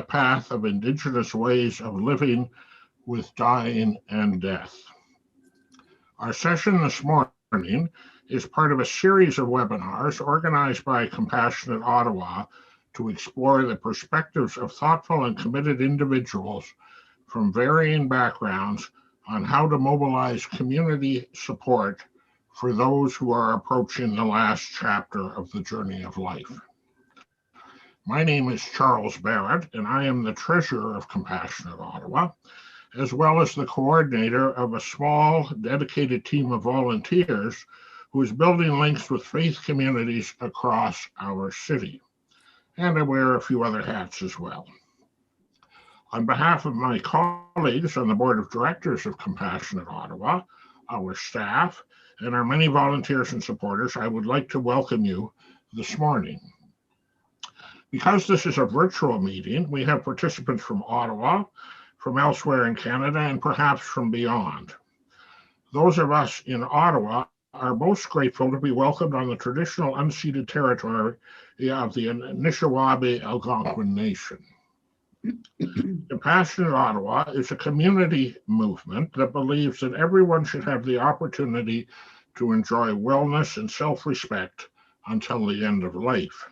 path of Indigenous ways of living with dying and death. Our session this morning is part of a series of webinars organized by Compassionate Ottawa to explore the perspectives of thoughtful and committed individuals from varying backgrounds on how to mobilize community support for those who are approaching the last chapter of the journey of life. My name is Charles Barrett, and I am the treasurer of Compassionate Ottawa, as well as the coordinator of a small, dedicated team of volunteers who is building links with faith communities across our city. And I wear a few other hats as well. On behalf of my colleagues on the Board of Directors of Compassionate Ottawa, our staff, and our many volunteers and supporters, I would like to welcome you this morning. Because this is a virtual meeting, we have participants from Ottawa, from elsewhere in Canada, and perhaps from beyond. Those of us in Ottawa are most grateful to be welcomed on the traditional unceded territory of the Anishinaabe Algonquin Nation. Compassionate Ottawa is a community movement that believes that everyone should have the opportunity to enjoy wellness and self-respect until the end of life.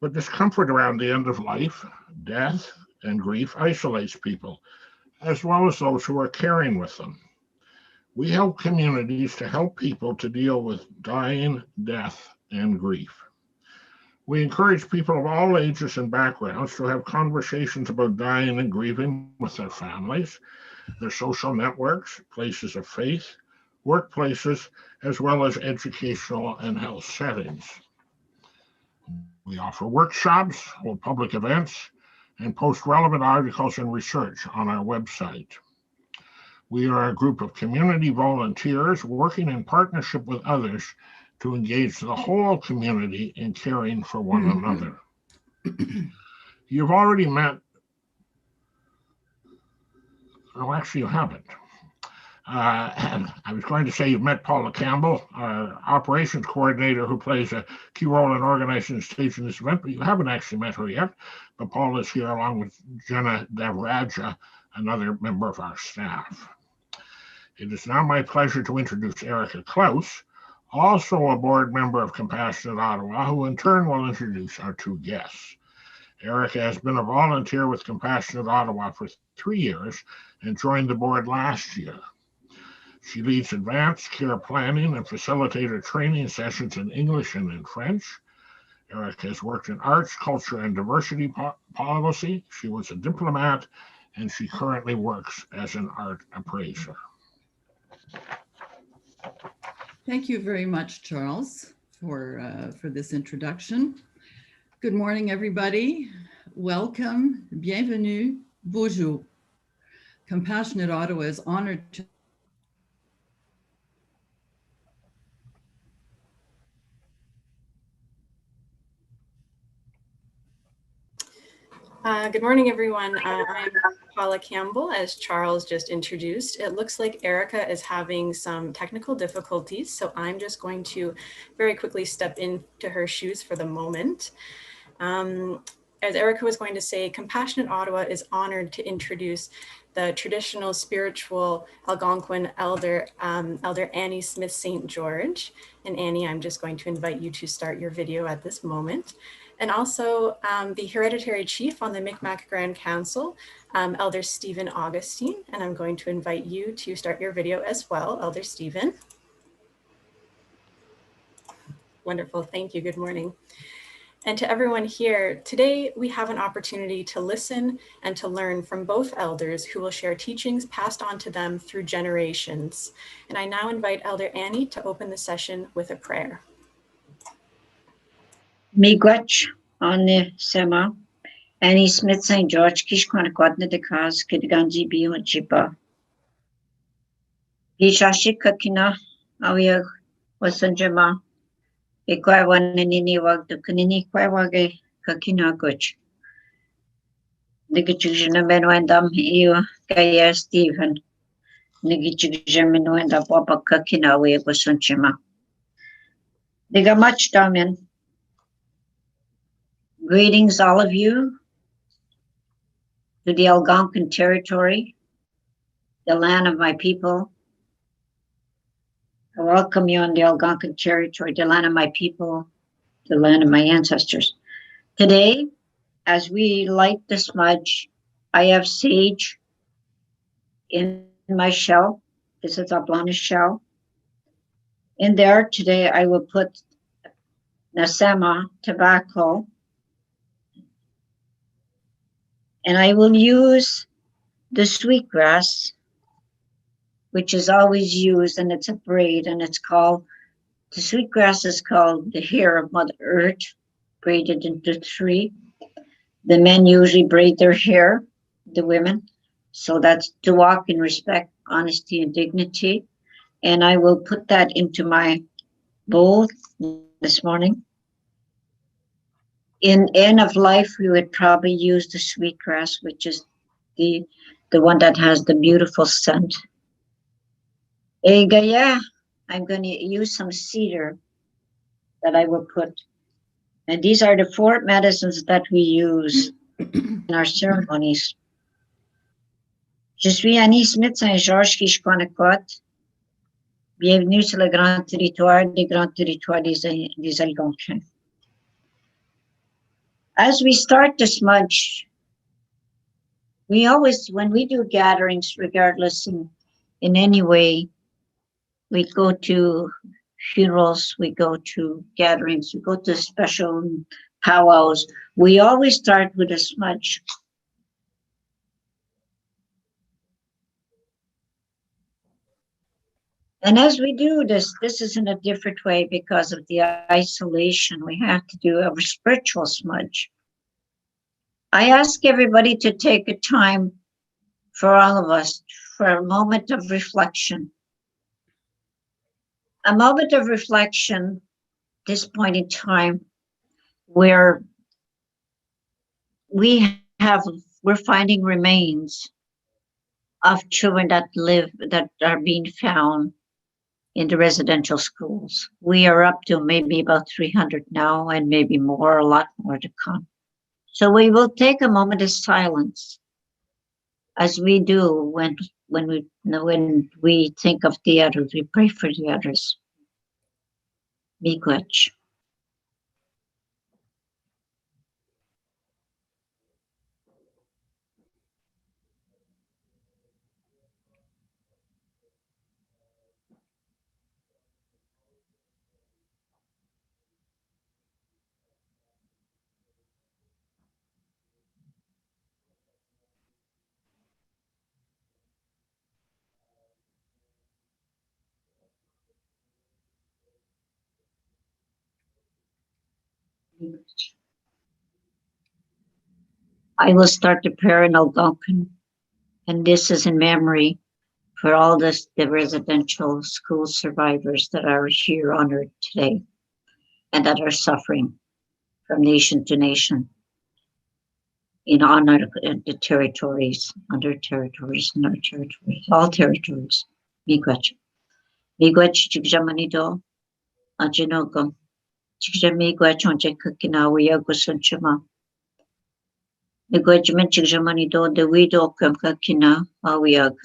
But discomfort around the end of life, death, and grief isolates people, as well as those who are caring with them. We help communities to help people to deal with dying, death, and grief. We encourage people of all ages and backgrounds to have conversations about dying and grieving with their families, their social networks, places of faith, workplaces, as well as educational and health settings. We offer workshops, hold public events, and post relevant articles and research on our website. We are a group of community volunteers working in partnership with others to engage the whole community in caring for one another. You've already met, oh, actually you haven't. I was going to say you've met Paula Campbell, our operations coordinator who plays a key role in organizing and staging this event, but you haven't actually met her yet. But Paula is here along with Jenna Devraja, another member of our staff. It is now my pleasure to introduce Erica Klaus, also a board member of Compassionate Ottawa, who in turn will introduce our two guests. Erica has been a volunteer with Compassionate Ottawa for 3 years and joined the board last year. She leads advanced care planning and facilitator training sessions in English and in French. Erica has worked in arts, culture, and diversity policy. She was a diplomat, and she currently works as an art appraiser. Thank you very much, Charles, for this introduction. Good morning, everybody. Welcome, bienvenue, bonjour. Compassionate Ottawa is honored to Good morning, everyone. I'm Paula Campbell, as Charles just introduced. It looks like Erica is having some technical difficulties, so I'm just going to very quickly step into her shoes for the moment. As Erica was going to say, Compassionate Ottawa is honored to introduce the traditional spiritual Algonquin elder, Elder Annie Smith St. George. And Annie, I'm just going to invite you to start your video at this moment. And also the hereditary chief on the Mi'kmaq Grand Council, Elder Stephen Augustine. And I'm going to invite you to start your video as well, Elder Stephen. Wonderful, thank you, good morning. And to everyone here, today we have an opportunity to listen and to learn from both elders who will share teachings passed on to them through generations. And I now invite Elder Annie to open the session with a prayer. Miigwech on the Sema, Annie Smith St. George, Kishkwana Quadna de Kaz, Kidganji Bio Chipa. Gishashikakina, Awia Wasanjama, Equawan Nini Wag, the Kanini Quawage, Kakina Guch. Nigijana Menuendam, Ewa, Gaya Stephen, Nigijamenuenda Baba Kakina, Awia Wasanjama. Diga much, Damen. Greetings, all of you. to the Algonquin territory, the land of my people. I welcome you on the Algonquin territory, the land of my people, the land of my ancestors. Today, as we light the smudge, I have sage in my shell. This is a blondish shell. In there today, I will put Nasema tobacco, and I will use the sweetgrass, which is always used, and it's a braid, and it's called, the sweetgrass is called the hair of Mother Earth, braided into three. The men usually braid their hair, the women, so that's to walk in respect, honesty, and dignity. And I will put that into my bowl this morning. In end of life, we would probably use the sweetgrass, which is the one that has the beautiful scent. Gaya, I'm going to use some cedar that I will put. And these are the 4 medicines that we use in our ceremonies. Je suis Annie Smith Saint-Georges Kishkwanakwat. Bienvenue sur le grand territoire des Algonquins. As we start the smudge, we always, when we do gatherings, regardless in any way, we go to funerals, we go to gatherings, we go to special powwows, we always start with a smudge. And as we do this is in a different way because of the isolation. We have to do a spiritual smudge. I ask everybody to take a time for all of us for a moment of reflection. A moment of reflection, this point in time, where we're finding remains of children that are being found in the residential schools. We are up to maybe about 300 now, and maybe more, a lot more to come. So we will take a moment of silence, as we do when we think of the others, we pray for the others. Miigwech. I will start the prayer in Algonquin, and this is in memory for all the residential school survivors that are here on earth today and that are suffering from nation to nation on the territories, under territories, in our territories, all territories. Miigwech. Miigwech chikjamanido, ajinogam. Chikja miigwech onje kakinawiya gusanchama. Miigwech chikjamanido, the widow kam kakina awiyag.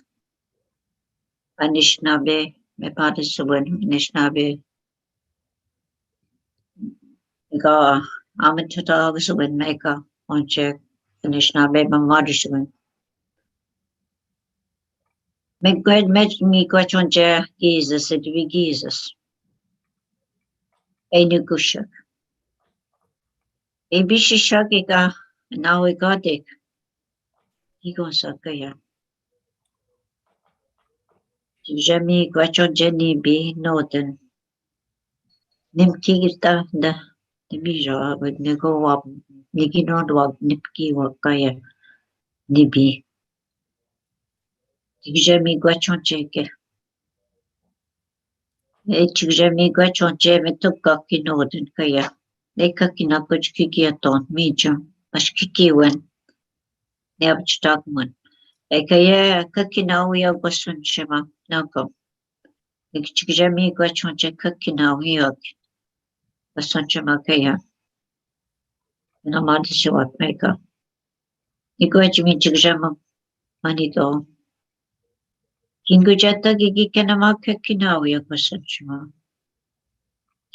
Anishinaabe, me padisuwen, Anishinaabe. Ga amitata wisuwen meka onche Anishinaabe mamadisuwen. Miigwech onche Jesus edvi Jesus. Enugushak. Ebishishagika nawigadik. Igonsakaya. Jami gwacho Jenny B. Noten. Nimkigita the Bija would nego up Niginod wag Nipki wakaya Nibi. Jami gwacho cheke. Jami gwacho jeme tukaki noden kaya. Nekakina kuchkigiaton, Mija, Ashkikiwen, Neabchtagman. Ekaya kakinawi agusun shima, Nako. Nikchijami gwachonche kakinawi og, Basunchima kaya. Namadishiwat meka. Igwajimi Jigjama Manido. Kingujeta Gigi Kanamaka Kinawi Akosachima.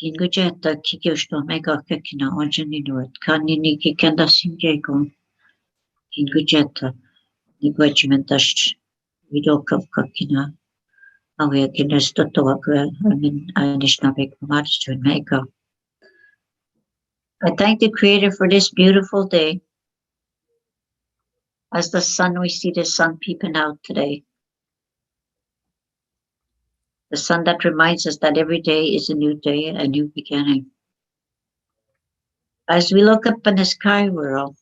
Kingujeta Kikyoshto Mega Kakina Ojanino Kaniniki Kandasinjego. Kingujeta Igwajimentash Vidoka Kakina. Awe Kinestotoaka, I mean, Anishnabek March to Mega. I thank the Creator for this beautiful day. As the sun, we see the sun peeping out today. The sun that reminds us that every day is a new day, a new beginning. As we look up in the sky world,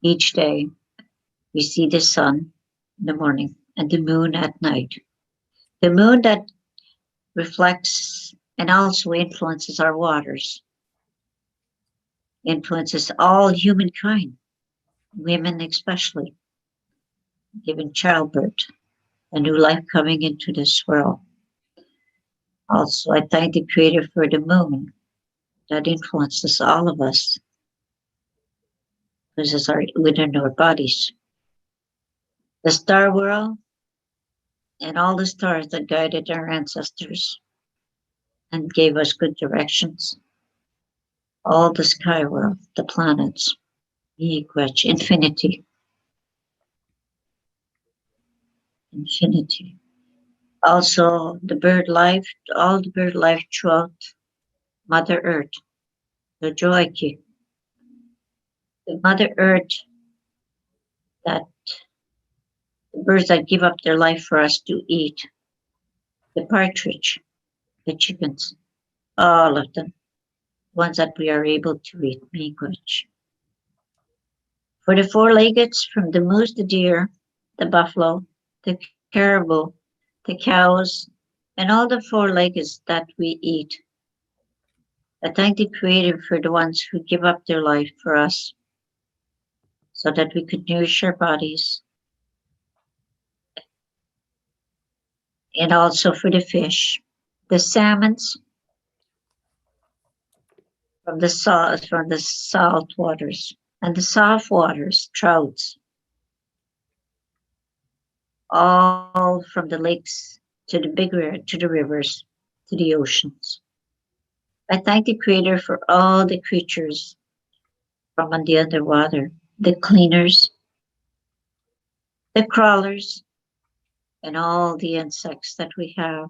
each day we see the sun in the morning and the moon at night. The moon that reflects and also influences our waters, influences all humankind, women especially, giving childbirth, a new life coming into this world. Also, I thank the Creator for the moon that influences all of us, because it's within our bodies. The star world and all the stars that guided our ancestors and gave us good directions. All the sky world, the planets, infinity. Infinity. Also, the bird life, all the bird life throughout Mother Earth, the Joiki, the Mother Earth, that the birds that give up their life for us to eat, the partridge, the chickens, all of them, ones that we are able to eat, miigwech. For the four-leggeds, from the moose, the deer, the buffalo, the caribou, the cows, and all the four-leggeds that we eat. I thank the Creator for the ones who give up their life for us so that we could nourish our bodies. And also for the fish, the salmons from the salt waters and the soft waters, trouts, all from the lakes to the rivers, to the oceans. I thank the Creator for all the creatures from on the underwater, the cleaners, the crawlers, and all the insects that we have.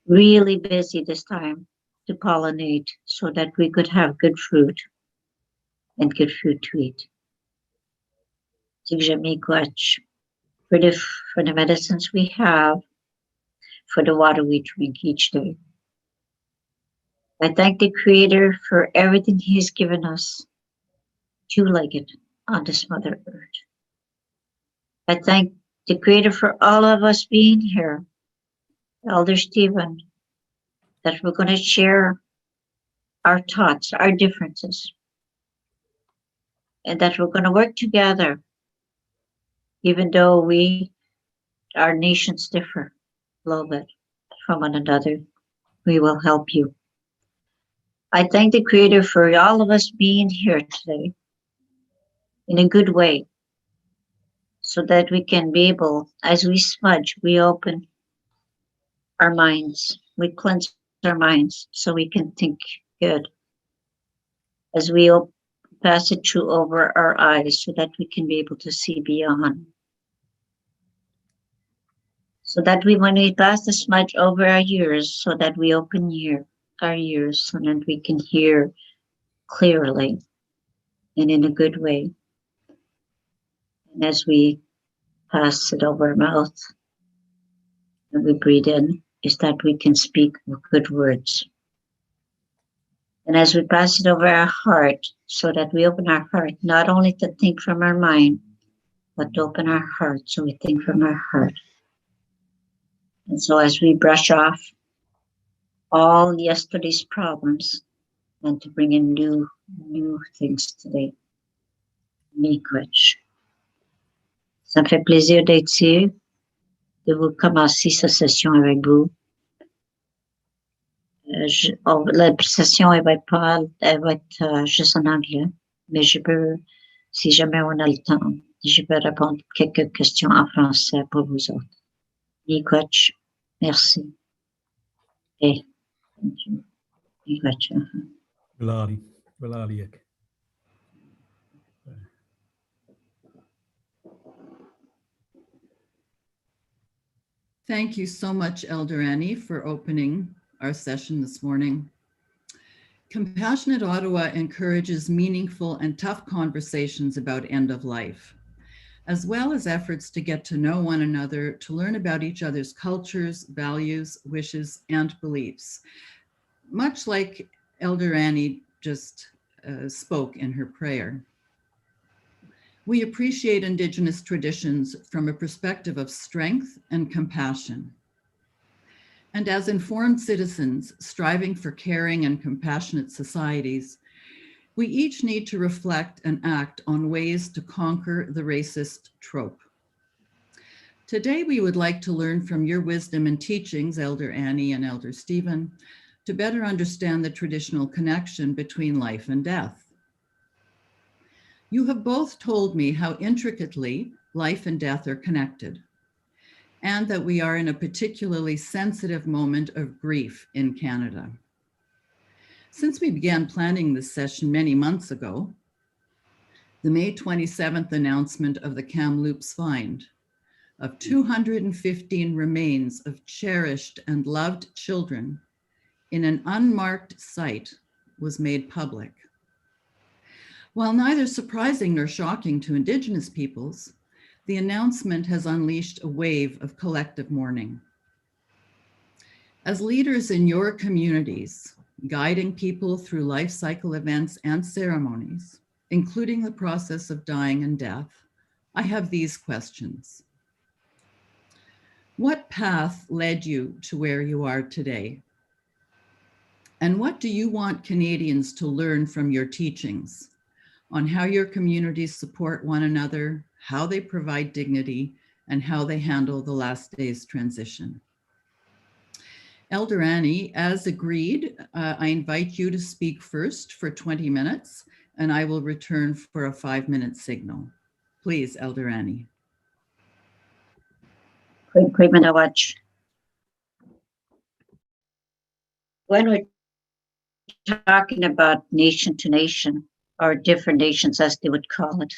Really busy this time to pollinate so that we could have good fruit and good food to eat. For the medicines we have, for the water we drink each day. I thank the Creator for everything He's given us, two-legged on this Mother Earth. I thank the Creator for all of us being here, Elder Stephen, that we're going to share our thoughts, our differences, and that we're going to work together, even though our nations differ a little bit from one another. We will help you. I thank the Creator for all of us being here today in a good way, so that we can be able, as we smudge, we open our minds, we cleanse our minds so we can think good. As we pass it through over our eyes so that we can be able to see beyond. So that when we pass the smudge over our ears, so that we open our ears so that we can hear clearly and in a good way. And as we pass it over our mouth and we breathe in, is that we can speak good words. And as we pass it over our heart, so that we open our heart, not only to think from our mind, but to open our heart so we think from our heart. And so as we brush off all yesterday's problems and to bring in new things today. Miigwech. Ça me fait plaisir d'être ici, de vous commencer cette session avec vous. La session, elle va être juste en anglais, mais si jamais on a le temps, je peux répondre quelques questions en français pour vous autres. Miigwech, merci. Et, miigwech. Velariek. Thank you so much, Elder Annie, for opening our session this morning. Compassionate Ottawa encourages meaningful and tough conversations about end of life, as well as efforts to get to know one another, to learn about each other's cultures, values, wishes, and beliefs. Much like Elder Annie just spoke in her prayer. We appreciate Indigenous traditions from a perspective of strength and compassion. And as informed citizens striving for caring and compassionate societies, we each need to reflect and act on ways to conquer the racist trope. Today, we would like to learn from your wisdom and teachings, Elder Annie and Elder Stephen, to better understand the traditional connection between life and death. You have both told me how intricately life and death are connected, and that we are in a particularly sensitive moment of grief in Canada. Since we began planning this session many months ago, the May 27th announcement of the Kamloops find of 215 remains of cherished and loved children in an unmarked site was made public. While neither surprising nor shocking to Indigenous peoples, the announcement has unleashed a wave of collective mourning. As leaders in your communities, guiding people through life cycle events and ceremonies, including the process of dying and death, I have these questions. What path led you to where you are today? And what do you want Canadians to learn from your teachings on how your communities support one another, how they provide dignity, and how they handle the last day's transition? Elder Annie, as agreed, I invite you to speak first for 20 minutes, and I will return for a 5-minute signal. Please, Elder Annie. When we're talking about nation to nation, or different nations as they would call it,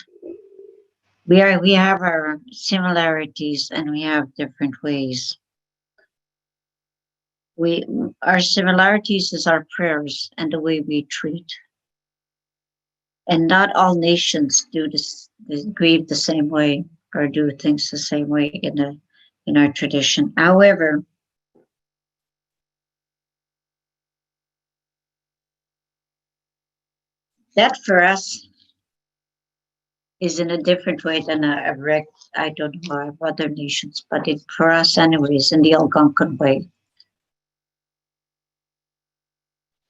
we have our similarities and we have different ways. Our similarities is our prayers and the way we treat. And not all nations do this, grieve the same way or do things the same way in our tradition. However, that for us is in a different way than I don't know of other nations, but for us anyways, in the Algonquin way.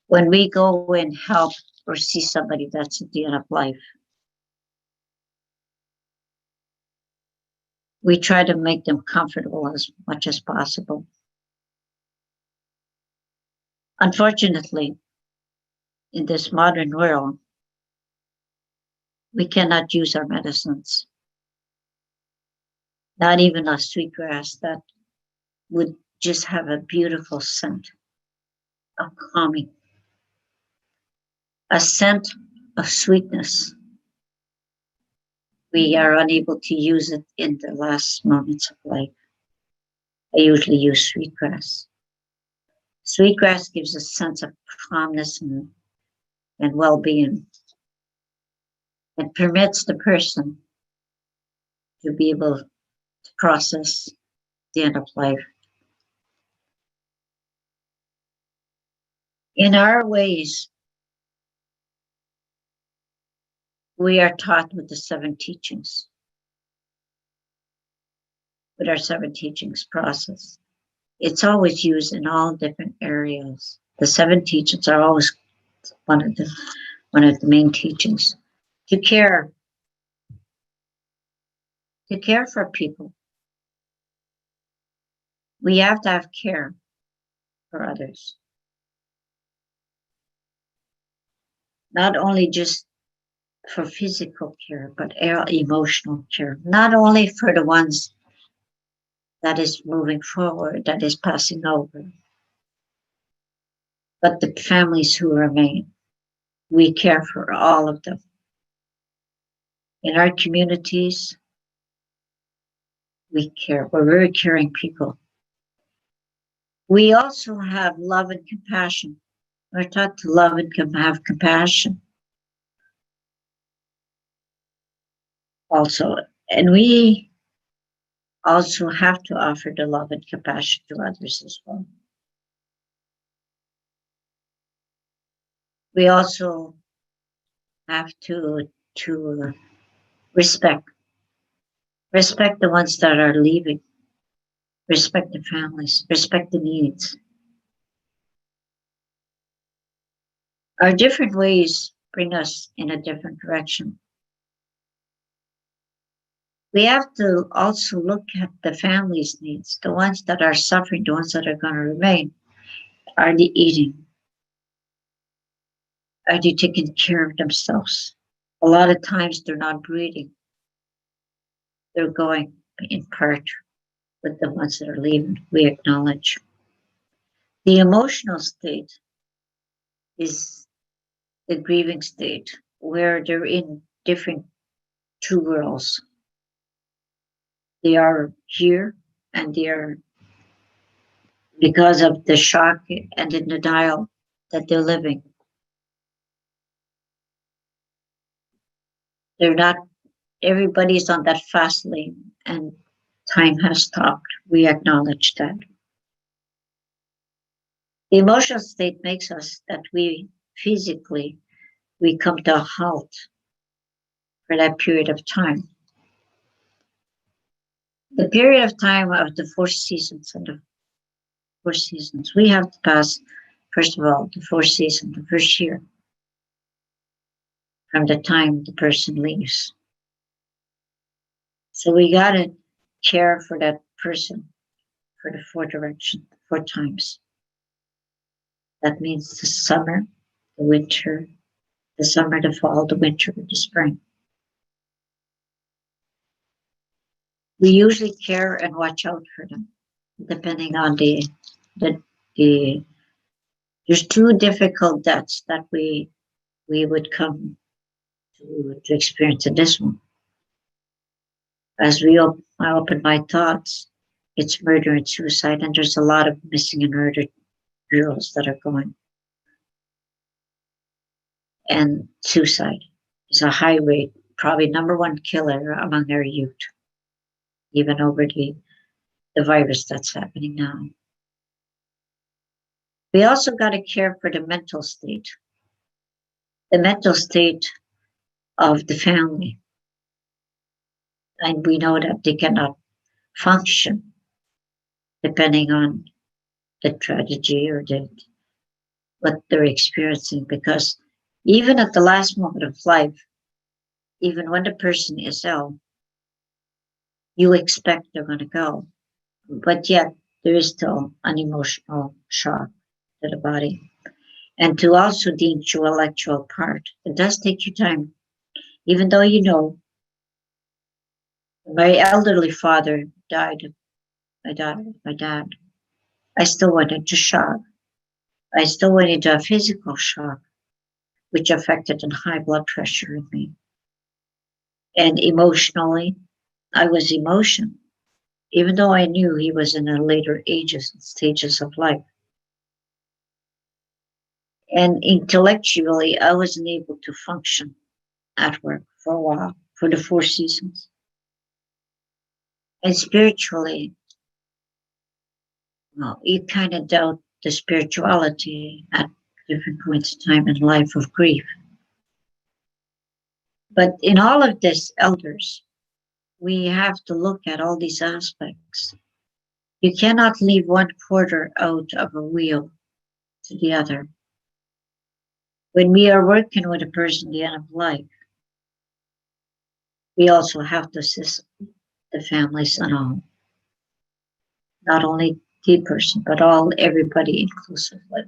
When we go and help or see somebody that's at the end of life, we try to make them comfortable as much as possible. Unfortunately, in this modern world, we cannot use our medicines. Not even a sweetgrass that would just have a beautiful scent of calming, a scent of sweetness. We are unable to use it in the last moments of life. I usually use sweetgrass. Sweetgrass gives a sense of calmness and well-being. It permits the person to be able to process the end of life. In our ways, we are taught with the 7 teachings, with our 7 teachings process. It's always used in all different areas. The 7 teachings are always one of the main teachings. To care for people. We have to have care for others. Not only just for physical care, but emotional care, not only for the ones that is moving forward, that is passing over, but the families who remain. We care for all of them. In our communities, we care. We're very caring people. We also have love and compassion. We're taught to love and have compassion. Also, and we also have to offer the love and compassion to others as well. We also have to respect the ones that are leaving, respect the families, respect the needs. Our different ways bring us in a different direction. We have to also look at the family's needs, the ones that are suffering, the ones that are going to remain. Are they eating? Are they taking care of themselves? A lot of times they're not breathing. They're going in part with the ones that are leaving, we acknowledge. The emotional state is the grieving state, where they're in different two worlds. They are here, and they are, because of the shock and the denial that they're living. They're not, everybody's on that fast lane, and time has stopped. We acknowledge that. The emotional state makes us that we physically, we come to a halt for that period of time. The period of time of the 4 seasons and the 4 seasons, we have to pass, first of all, the 4 seasons, the first year, from the time the person leaves. So we gotta care for that person for the 4 directions, 4 times. That means the summer, the winter, the summer, the fall, the winter, the spring. We usually care and watch out for them, depending on the there's 2 difficult deaths that we would come to experience in this one. As I open my thoughts, it's murder and suicide, and there's a lot of missing and murdered girls that are going. And suicide is a high rate, probably #1 killer among our youth, even over the virus that's happening now. We also got to care for the mental state of the family. And we know that they cannot function depending on the tragedy or what they're experiencing, because even at the last moment of life, even when the person is ill, you expect they're going to go, but yet there is still an emotional shock to the body. And to also the intellectual part, it does take you time. Even though you know, my elderly father died, my dad, I still went into shock. I still went into a physical shock, which affected a high blood pressure in me. And emotionally, I was emotion, even though I knew he was in the later ages and stages of life. And intellectually, I wasn't able to function at work for a while, for the 4 seasons. And spiritually, well, you kind of doubt the spirituality at different points in time in life of grief. But in all of this, elders, we have to look at all these aspects. You cannot leave one quarter out of a wheel to the other. When we are working with a person at the end of life, we also have to assist the families and all. Not only the person, but everybody inclusively.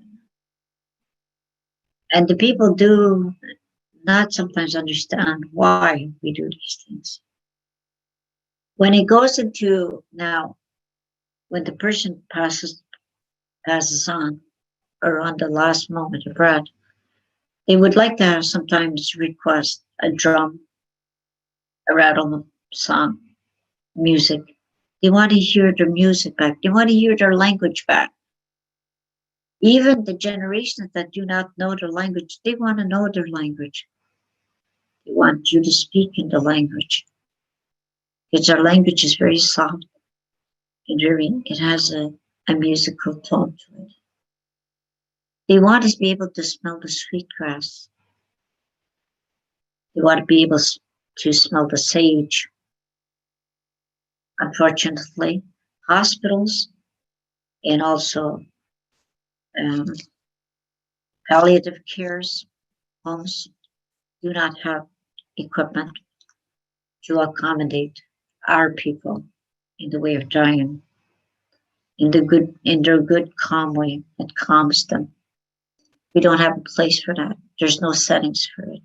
And the people do not sometimes understand why we do these things. When it goes into now, when the person passes on, or on the last moment of breath, they would like to have sometimes request a drum, a rattle song, music. They want to hear their music back. They want to hear their language back. Even the generations that do not know their language, they want to know their language. They want you to speak in the language. Because our language is very soft and it has a musical tone to it. They want us to be able to smell the sweetgrass. They want to be able to smell the sage. Unfortunately, hospitals and also palliative cares homes do not have equipment to accommodate our people in the way of dying, in their good, calm way that calms them. We don't have a place for that. There's no settings for it.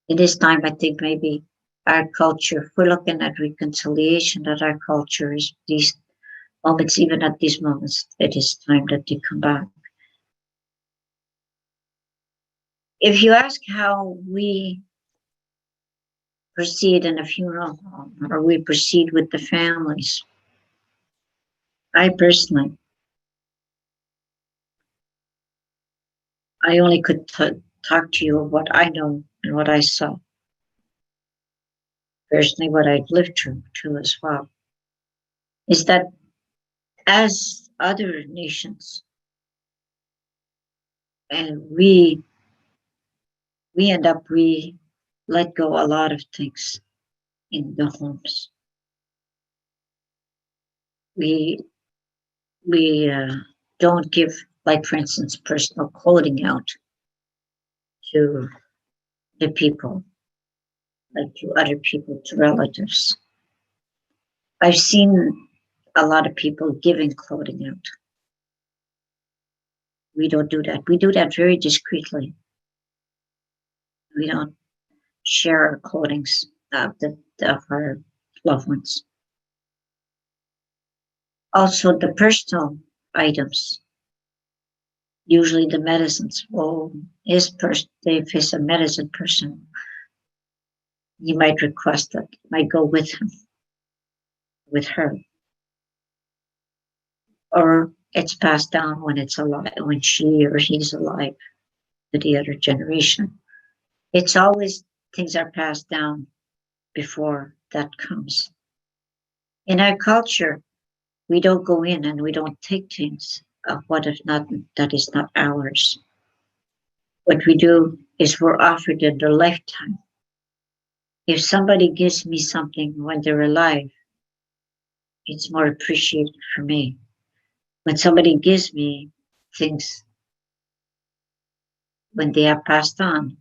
It is time, I think, maybe our culture, if we're looking at reconciliation, that our culture is these moments, even at these moments, it is time that they come back. If you ask how we proceed in a funeral home, or we proceed with the families, I personally, I only could talk to you of what I know and what I saw. Personally, what I've lived through too as well, is that as other nations, and we let go a lot of things in the homes. We don't give, like for instance, personal clothing out to the people, like to other people, to relatives. I've seen a lot of people giving clothing out. We don't do that. We do that very discreetly. We don't share our clothing of our loved ones. Also, the personal items, usually the medicines. Well, if he's a medicine person, you might request that it might go with him, with her, or it's passed down when it's alive, when she or he's alive to the other generation. It's always things are passed down before that comes. In our culture, we don't go in and we don't take things of what if not, that is not ours. What we do is we're offered in their lifetime. If somebody gives me something when they're alive, it's more appreciated for me. When somebody gives me things when they have passed on,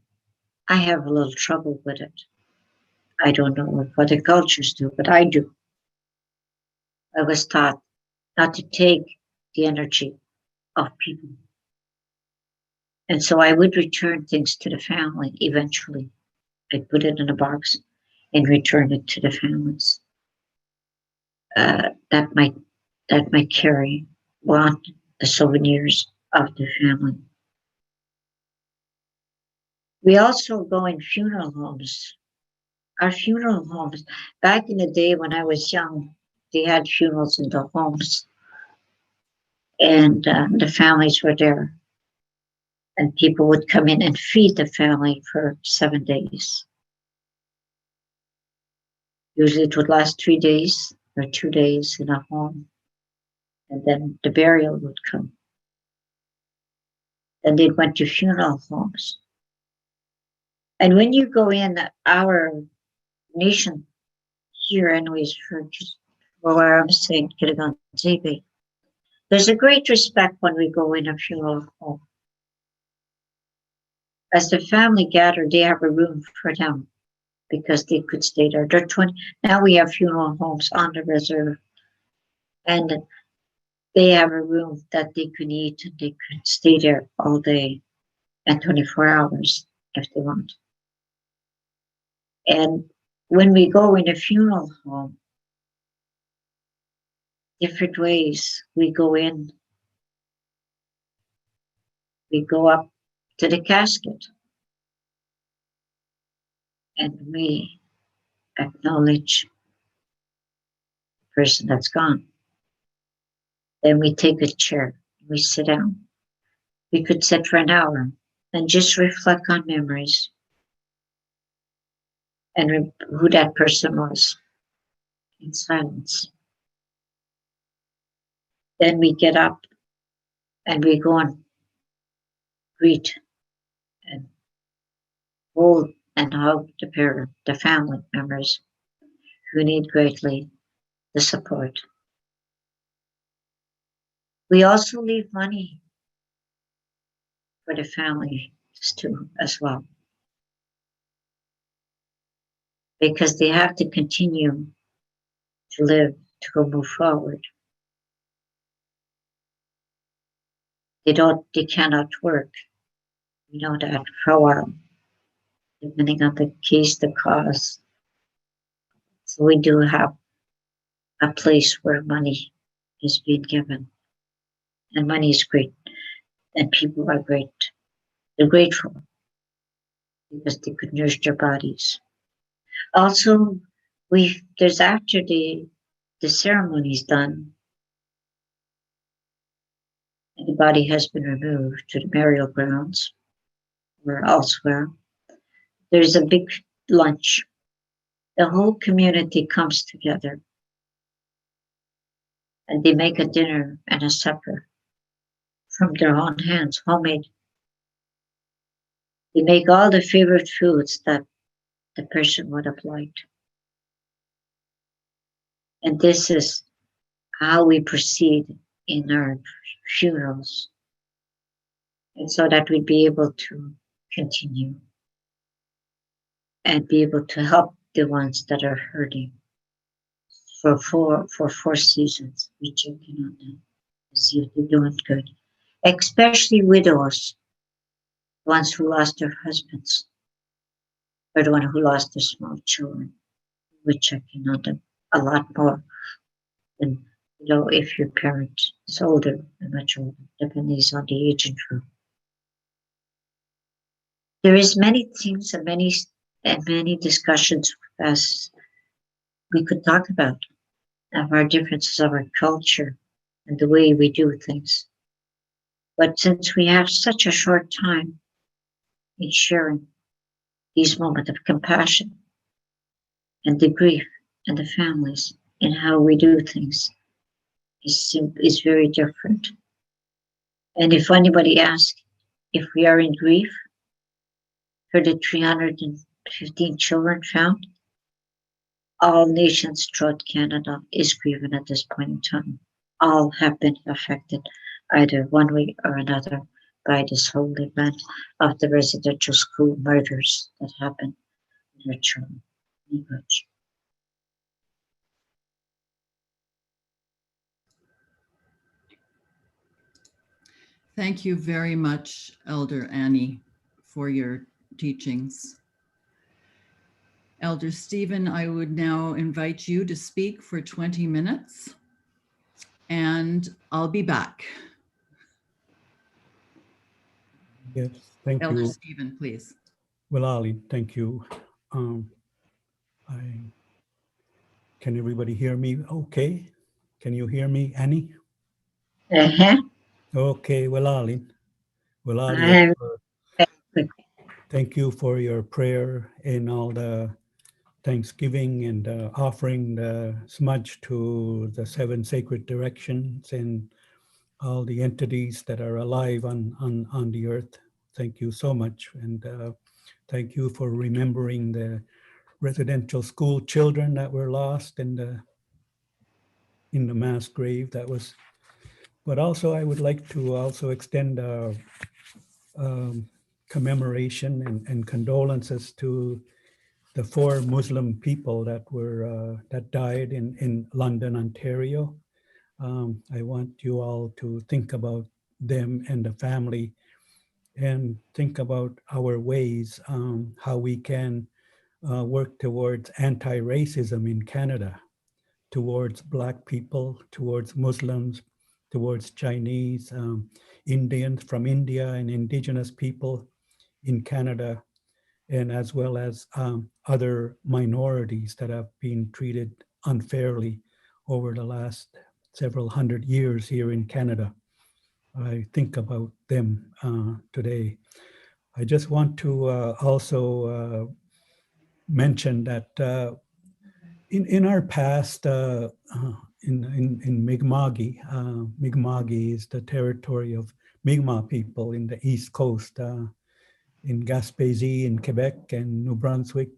I have a little trouble with it. I don't know what other cultures do, but I do. I was taught not to take the energy of people. And so I would return things to the family eventually. I'd put it in a box and return it to the families. That might carry on the souvenirs of the family. We also go in funeral homes. Our funeral homes, back in the day when I was young, they had funerals in the homes, and the families were there, and people would come in and feed the family for 7 days. Usually it would last 3 days or 2 days in a home, and then the burial would come. Then they went to funeral homes. And when you go in, our nation here, anyways, for where I'm saying, getting on TV, there's a great respect when we go in a funeral home. As the family gather, they have a room for them because they could stay there. Now we have funeral homes on the reserve, and they have a room that they could eat and they could stay there all day and 24 hours. if they want. And when we go in a funeral home, different ways we go in. We go up to the casket and we acknowledge the person that's gone. Then we take a chair, we sit down. We could sit for an hour and just reflect on memories and who that person was in silence. Then we get up and we go and greet and hold and hug the family members who need greatly the support. We also leave money for the families too, as well, because they have to continue to live, to go move forward. They cannot work. We know that for a while, depending on the case, the cause. So we do have a place where money is being given. And money is great. And people are great. They're grateful because they could nourish their bodies. Also, there's after the ceremony is done, and the body has been removed to the burial grounds or elsewhere, there's a big lunch. The whole community comes together and they make a dinner and a supper from their own hands, homemade. They make all the favorite foods that the person would have liked. And this is how we proceed in our funerals. And so that we'd be able to continue and be able to help the ones that are hurting for 4 seasons. We check in on them to see if they're doing good, especially widows, ones who lost their husbands, or the one who lost their small children. We check in on them a lot more than, if your parent is older and much older, depending on the age and group. There is many things and many discussions as we could talk about of our differences of our culture and the way we do things. But since we have such a short time in sharing these moments of compassion and the grief and the families and how we do things is very different. And if anybody asks if we are in grief for the 315 children found, all nations throughout Canada is grieving at this point in time. All have been affected either one way or another by this whole event of the residential school murders that happened in our children. Thank you very much, Elder Annie, for your teachings. Elder Stephen, I would now invite you to speak for 20 minutes, and I'll be back. Yes, thank Elder you. Stephen, please. Well, Ali, thank you. Can everybody hear me okay? Can you hear me, Annie? Uh-huh. Okay, well, Ali. Well, Ali, I'm- thank you for your prayer and all the Thanksgiving and offering the smudge to the 7 sacred directions and all the entities that are alive on the earth. Thank you so much. And thank you for remembering the residential school children that were lost in the mass grave. That was, but also I would like to also extend commemoration and condolences to the 4 Muslim people that were that died in London, Ontario. I want you all to think about them and the family and think about our ways, how we can work towards anti-racism in Canada, towards Black people, towards Muslims, towards Chinese, Indians from India, and Indigenous people in Canada, and as well as other minorities that have been treated unfairly over the last several hundred years here in Canada. I think about them today. I just want to also mention that in our past, in Mi'kma'ki, Mi'kma'ki is the territory of Mi'kmaq people in the East Coast, in Gaspésie, in Quebec, and New Brunswick,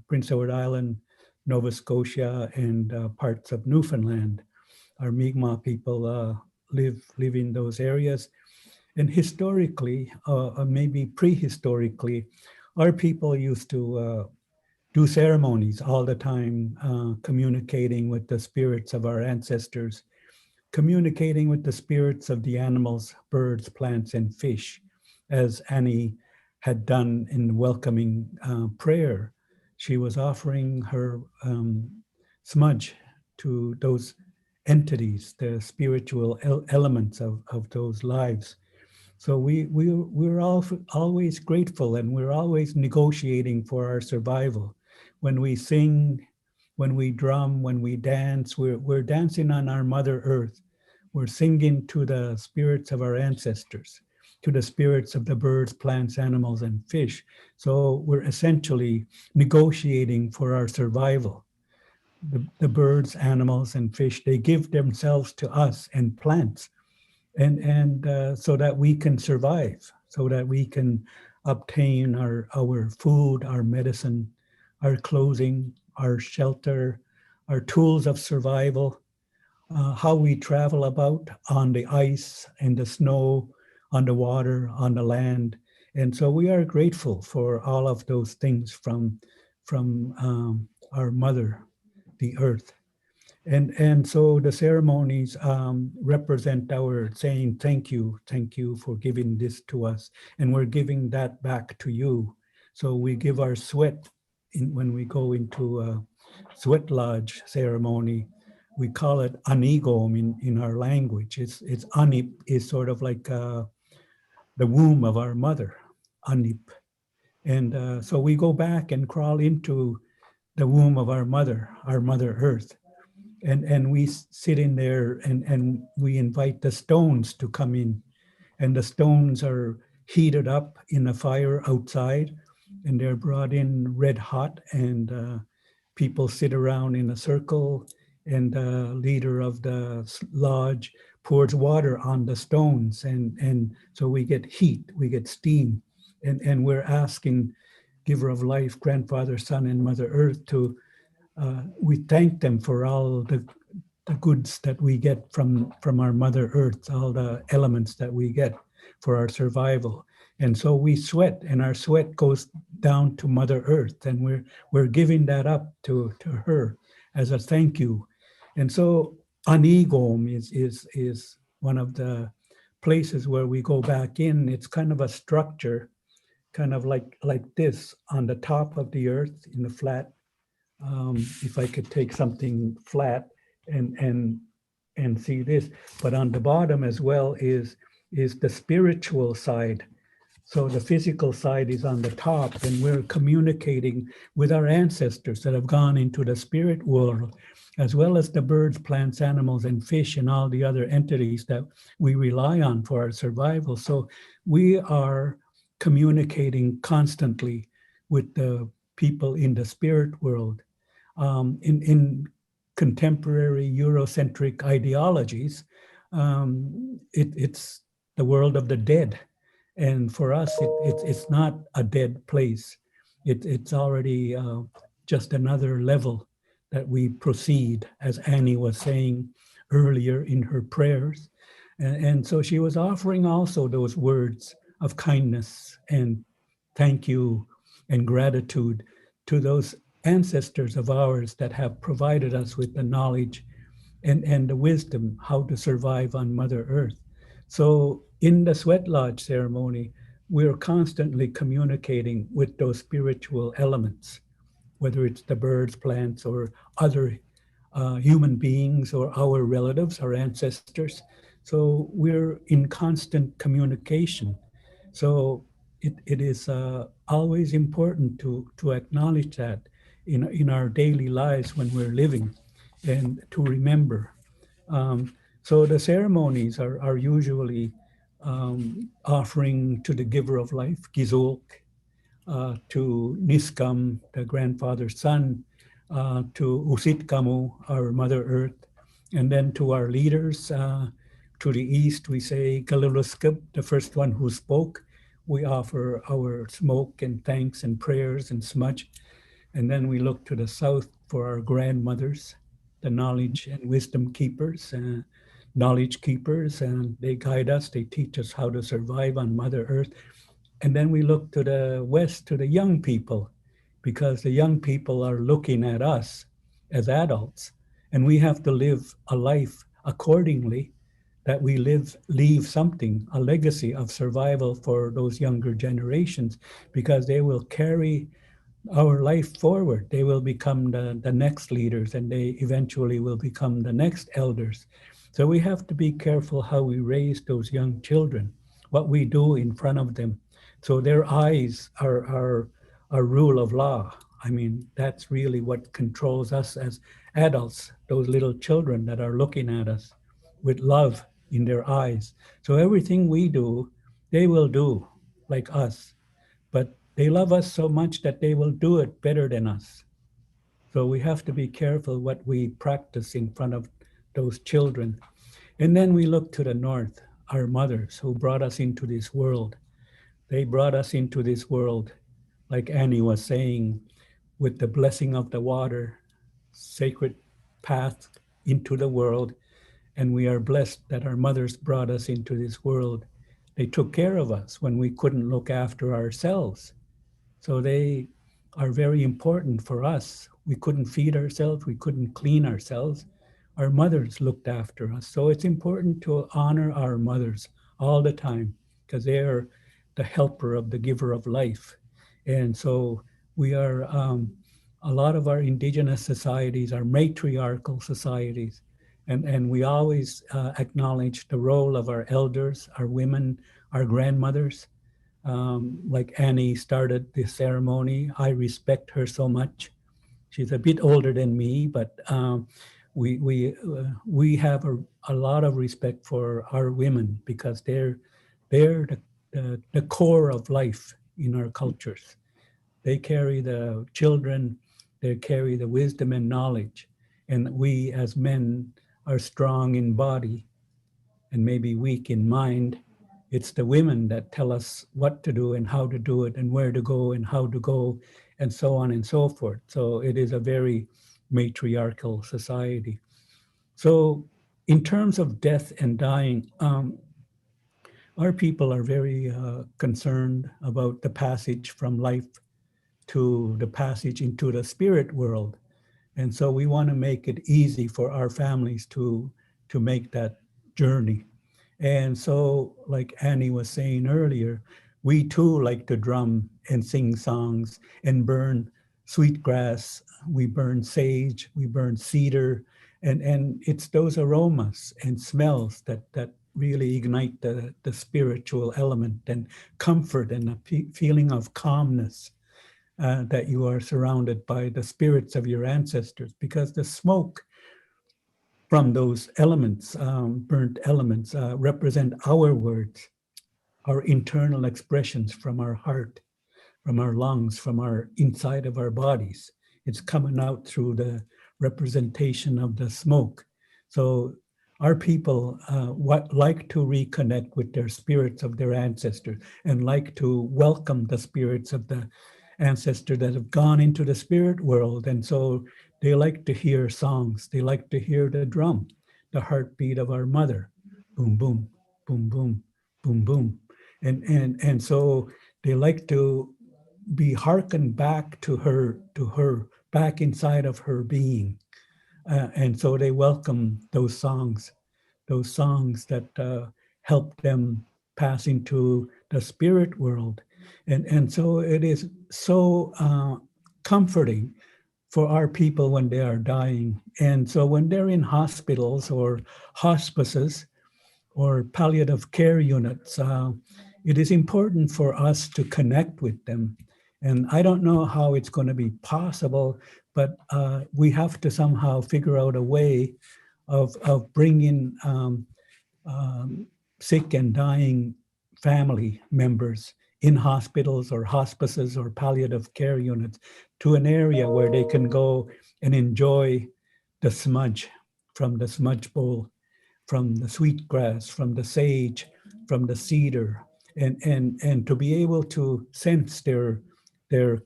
Prince Edward Island, Nova Scotia, and parts of Newfoundland. Our Mi'kmaq people live in those areas. And historically, maybe prehistorically, our people used to do ceremonies all the time, communicating with the spirits of our ancestors, communicating with the spirits of the animals, birds, plants, and fish, as Annie had done in welcoming prayer. She was offering her smudge to those entities, the spiritual elements of those lives. So we're always grateful, and we're always negotiating for our survival. When we sing, when we drum, when we dance, we're dancing on our Mother Earth. We're singing to the spirits of our ancestors, to the spirits of the birds, plants, animals, and fish. So we're essentially negotiating for our survival. The birds, animals, and fish, they give themselves to us, and plants, and so that we can survive, so that we can obtain our food, our medicine, our clothing, our shelter, our tools of survival, how we travel about on the ice and the snow, on the water, on the land. And so we are grateful for all of those things from our mother, the earth. And so the ceremonies represent our saying, thank you for giving this to us. And we're giving that back to you. So we give our sweat when we go into a sweat lodge ceremony. We call it anigom in our language. It's anip is sort of like the womb of our mother, anip. And so we go back and crawl into the womb of our mother earth. And we sit in there, and we invite the stones to come in. And the stones are heated up in a fire outside, and they're brought in red hot, and people sit around in a circle, and the leader of the lodge pours water on the stones. And so we get heat, we get steam, and we're asking Giver of Life, Grandfather, Son, and Mother Earth to we thank them for all the goods that we get from our Mother Earth, all the elements that we get for our survival. And so we sweat, and our sweat goes down to Mother Earth, and we're giving that up to her as a thank you. And so anigom is one of the places where we go back in. It's kind of a structure, kind of like this on the top of the earth in the flat. If I could take something flat and see this, but on the bottom as well is the spiritual side. So the physical side is on the top, and we're communicating with our ancestors that have gone into the spirit world, as well as the birds, plants, animals, and fish, and all the other entities that we rely on for our survival. So we are communicating constantly with the people in the spirit world. In contemporary Eurocentric ideologies, it's the world of the dead. And for us, it's not a dead place. It's already just another level that we proceed, as Annie was saying earlier in her prayers. And so she was offering also those words of kindness and thank you and gratitude to those ancestors of ours that have provided us with the knowledge and the wisdom how to survive on Mother Earth. So in the sweat lodge ceremony, we're constantly communicating with those spiritual elements, whether it's the birds, plants, or other human beings, or our relatives, our ancestors. So we're in constant communication. So it is always important to acknowledge that in our daily lives when we're living, and to remember. So the ceremonies are usually offering to the giver of life, Gizulk, to Niskam, the grandfather's son, to Usitkamu, our Mother Earth, and then to our leaders. To the east, we say Galuluskub, the first one who spoke. We offer our smoke and thanks and prayers and smudge. And then we look to the south for our grandmothers, the knowledge and wisdom keepers, knowledge keepers, and they guide us, they teach us how to survive on Mother Earth. And then we look to the west, to the young people, because the young people are looking at us as adults, and we have to live a life accordingly, that we leave something, a legacy of survival for those younger generations, because they will carry our life forward. They will become the next leaders, and they eventually will become the next elders. So we have to be careful how we raise those young children, what we do in front of them. So their eyes are rule of law. I mean, that's really what controls us as adults, those little children that are looking at us with love in their eyes. So everything we do, they will do like us, but they love us so much that they will do it better than us. So we have to be careful what we practice in front of those children. And then we look to the north, our mothers who brought us into this world. They brought us into this world, like Annie was saying, with the blessing of the water, sacred path into the world. And we are blessed that our mothers brought us into this world. They took care of us when we couldn't look after ourselves. So they are very important for us. We couldn't feed ourselves, we couldn't clean ourselves. Our mothers looked after us. So it's important to honor our mothers all the time, because they are the helper of the giver of life. And so we are, a lot of our indigenous societies are matriarchal societies. And we always acknowledge the role of our elders, our women, our grandmothers. Like Annie started the ceremony, I respect her so much. She's a bit older than me, but we have a lot of respect for our women, because they're the core of life in our cultures. They carry the children, they carry the wisdom and knowledge. And we as men are strong in body and maybe weak in mind. It's the women that tell us what to do and how to do it and where to go and how to go and so on and so forth. So it is a very matriarchal society. So in terms of death and dying, our people are very concerned about the passage from life to the passage into the spirit world. And so we want to make it easy for our families to make that journey. And so, like Annie was saying earlier, we too like to drum and sing songs and burn sweetgrass. We burn sage, we burn cedar, and it's those aromas and smells that really ignite the spiritual element and comfort and a feeling of calmness. That you are surrounded by the spirits of your ancestors, because the smoke from those elements, burnt elements, represent our words, our internal expressions from our heart, from our lungs, from our inside of our bodies. It's coming out through the representation of the smoke. So our people like to reconnect with their spirits of their ancestors and like to welcome the spirits of the ancestors that have gone into the spirit world. And so they like to hear songs. They like to hear the drum, the heartbeat of our mother. Boom, boom, boom, boom, boom, boom. And so they like to be hearkened back to her, back inside of her being. And so they welcome those songs that help them pass into the spirit world. And so it is so comforting for our people when they are dying. And so when they're in hospitals or hospices or palliative care units, it is important for us to connect with them. And I don't know how it's going to be possible, but we have to somehow figure out a way of bringing sick and dying family members in hospitals or hospices or palliative care units to an area where they can go and enjoy the smudge from the smudge bowl, from the sweetgrass, from the sage, from the cedar, and to be able to sense their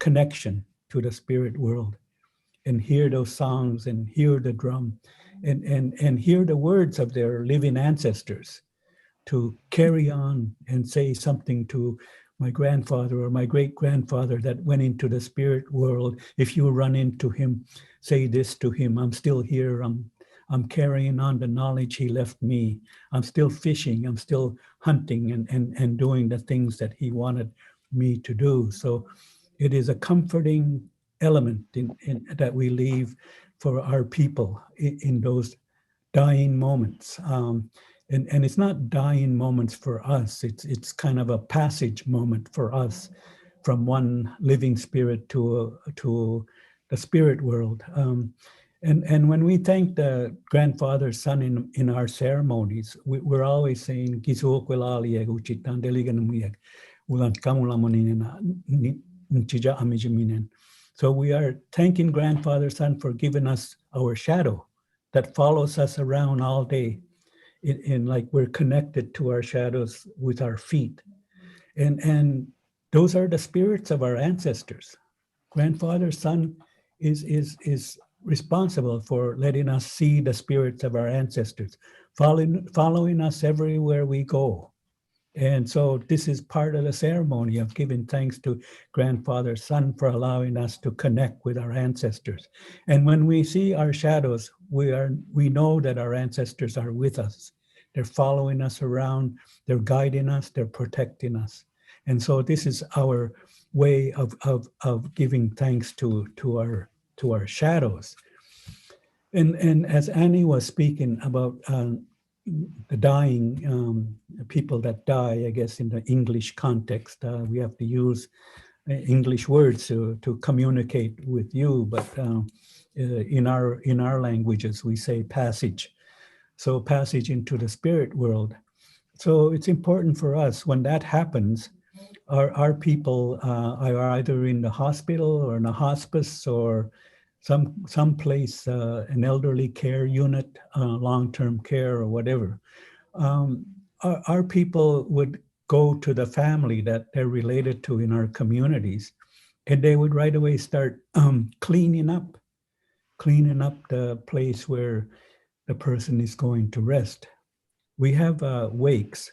connection to the spirit world and hear those songs and hear the drum and hear the words of their living ancestors, to carry on and say something to my grandfather or my great-grandfather that went into the spirit world. If you run into him, say this to him: I'm still here. I'm carrying on the knowledge he left me. I'm still fishing. I'm still hunting and doing the things that he wanted me to do. So it is a comforting element that we leave for our people in those dying moments. And it's not dying moments for us. It's kind of a passage moment for us from one living spirit to the spirit world. And when we thank the grandfather son in our ceremonies, we're always saying, so we are thanking grandfather son for giving us our shadow that follows us around all day. In like we're connected to our shadows with our feet. And those are the spirits of our ancestors. Grandfather son is responsible for letting us see the spirits of our ancestors, following us everywhere we go. And so this is part of the ceremony of giving thanks to grandfather son for allowing us to connect with our ancestors. And when we see our shadows, we know that our ancestors are with us. They're following us around, they're guiding us, they're protecting us. And so this is our way of giving thanks to our shadows. And as Annie was speaking about the dying, people that die, I guess in the English context, we have to use English words to communicate with you, but in our languages, we say passage. So passage into the spirit world. So it's important for us when that happens, our people are either in the hospital or in a hospice or some place, an elderly care unit, long-term care or whatever. Our people would go to the family that they're related to in our communities, and they would right away start cleaning up the place where the person is going to rest. We have wakes.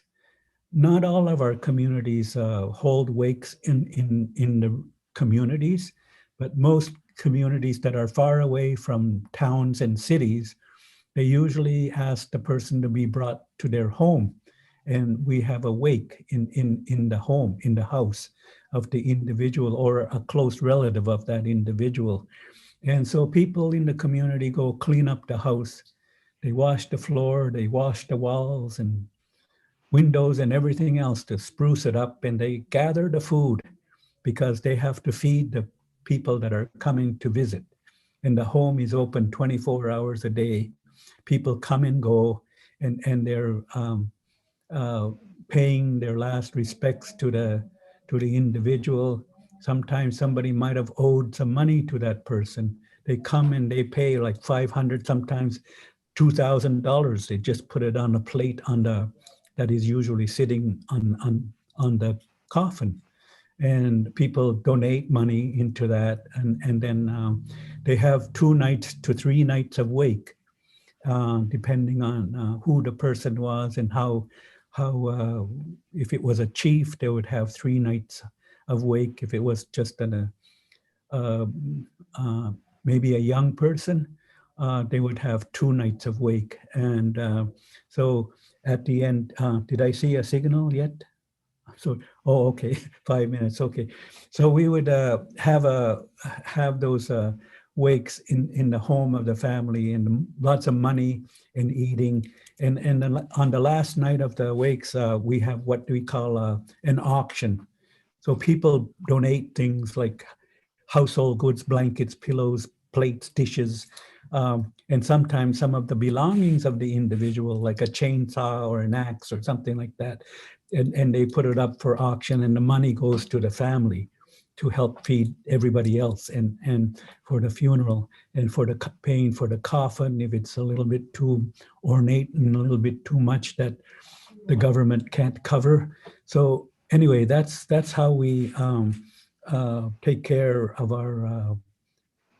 Not all of our communities hold wakes in the communities, but most communities that are far away from towns and cities, they usually ask the person to be brought to their home. And we have a wake in the home, in the house of the individual or a close relative of that individual. And so people in the community go clean up the house. They wash the floor, they wash the walls and windows and everything else to spruce it up, and they gather the food because they have to feed the people that are coming to visit. And the home is open 24 hours a day. People come and go, and they're paying their last respects to the individual. Sometimes somebody might have owed some money to that person. They come and they pay like $500, sometimes $2,000. They just put it on a plate that is usually sitting on the coffin. And people donate money into that. And then they have 2 nights to 3 nights of wake, depending on who the person was and how if it was a chief, they would have 3 nights of wake. If it was just maybe a young person, they would have 2 nights of wake. And so at the end, did I see a signal yet? So, oh, okay, 5 minutes, okay. So we would have those wakes in the home of the family, and lots of money and eating. And then on the last night of the wakes, we have what we call an auction. So people donate things like household goods, blankets, pillows, plates, dishes, and sometimes some of the belongings of the individual, like a chainsaw or an axe or something like that. And they put it up for auction, and the money goes to the family to help feed everybody else, and for the funeral, and for the paying for the coffin if it's a little bit too ornate and a little bit too much that the government can't cover. So anyway, that's how we take care of our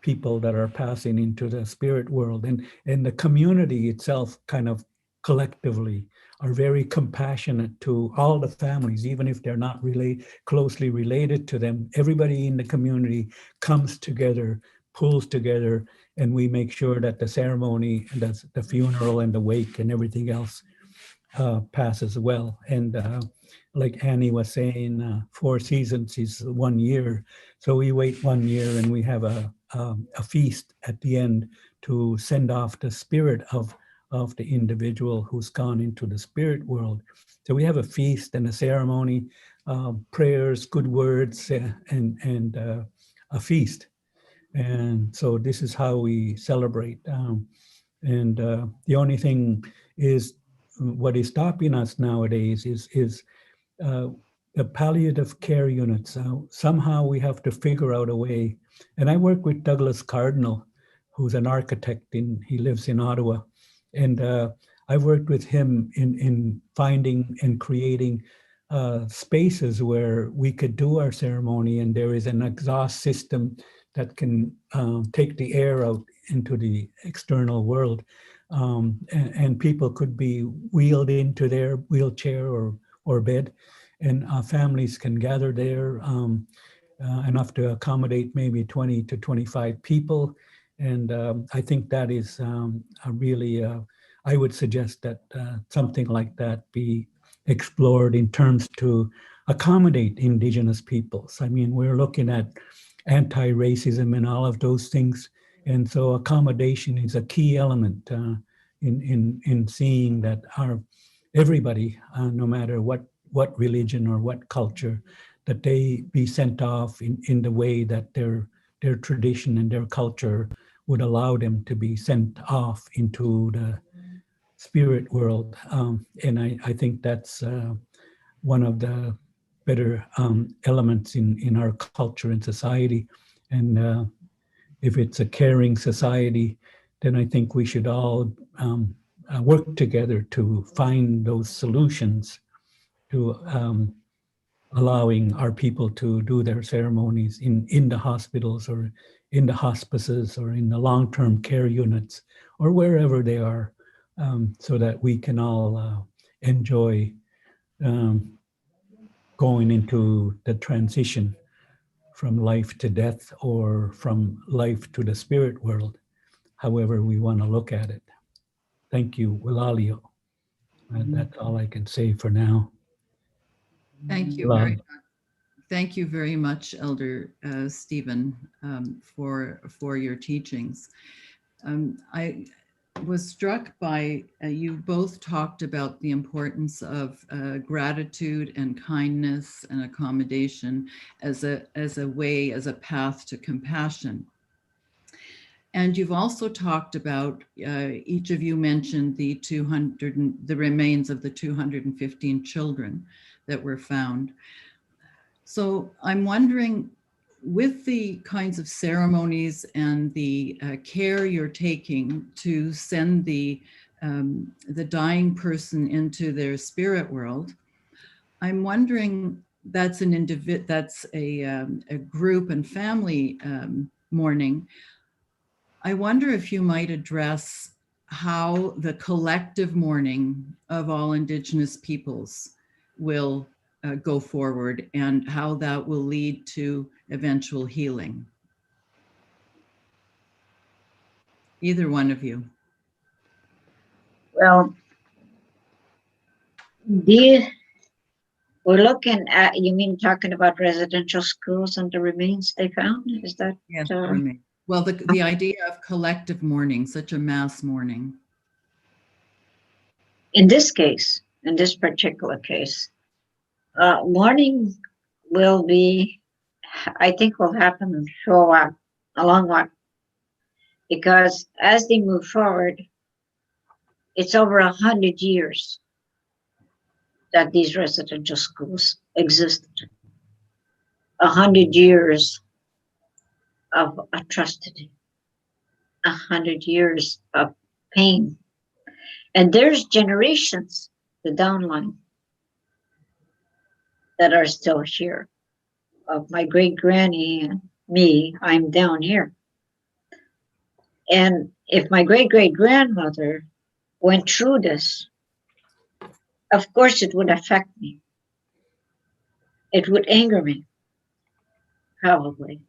people that are passing into the spirit world, and the community itself kind of collectively are very compassionate to all the families, even if they're not really closely related to them. Everybody in the community comes together, pulls together, and we make sure that the ceremony, the funeral and the wake and everything else passes well. And like Annie was saying, 4 seasons is 1 year. So we wait 1 year and we have a feast at the end to send off the spirit of the individual who's gone into the spirit world. So we have a feast and a ceremony, prayers, good words, and a feast. And so this is how we celebrate. And the only thing is, what is stopping us nowadays is the palliative care units. Somehow we have to figure out a way. And I work with Douglas Cardinal, who's an architect. He lives in Ottawa. And I've worked with him in finding and creating spaces where we could do our ceremony, and there is an exhaust system that can take the air out into the external world. And people could be wheeled into their wheelchair or bed, and families can gather there, enough to accommodate maybe 20 to 25 people. And I think that is a really, I would suggest that something like that be explored in terms to accommodate Indigenous peoples. I mean, we're looking at anti-racism and all of those things. And so accommodation is a key element in seeing that everybody, no matter what religion or what culture, that they be sent off in the way that their tradition and their culture would allow them to be sent off into the spirit world. And I think that's one of the better elements in our culture and society. And if it's a caring society, then I think we should all work together to find those solutions to allowing our people to do their ceremonies in the hospitals or in the hospices or in the long-term care units or wherever they are, so that we can all enjoy going into the transition from life to death or from life to the spirit world, however we want to look at it. Thank you, Wilalio. And that's all I can say for now. Thank you very much. Thank you very much, Elder Stephen, for your teachings. I was struck by, you both talked about the importance of gratitude and kindness and accommodation as a way, as a path to compassion. And you've also talked about, each of you mentioned the remains of the 215 children that were found. So I'm wondering, with the kinds of ceremonies and the care you're taking to send the dying person into their spirit world, I'm wondering, that's a group and family mourning. I wonder if you might address how the collective mourning of all Indigenous peoples will go forward and how that will lead to eventual healing. Either one of you. Well, this We're looking at, you mean talking about residential schools and the remains they found? Is that? Yes, remain. Well, the idea of collective mourning, such a mass mourning. In this case, in this particular case, mourning will be, I think will happen for a while, a long while. Because as they move forward, it's over 100 years that these residential schools existed. 100 years of atrocity, 100 years of pain. And there's generations, the downline, that are still here. Of my great granny and me, I'm down here. And if my great great grandmother went through this, of course it would affect me. It would anger me, probably.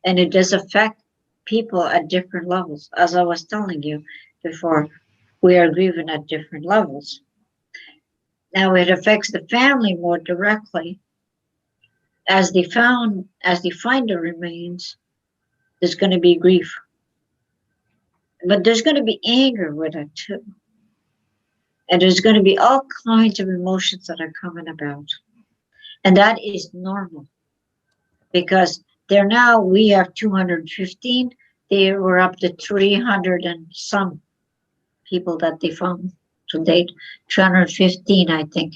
And it does affect people at different levels. As I was telling you before, we are grieving at different levels. Now it affects the family more directly. As they find the remains, there's going to be grief. But there's going to be anger with it too. And there's going to be all kinds of emotions that are coming about. And that is normal. Because there now we have 215. They were up to 300 and some people that they found to date. 315, I think,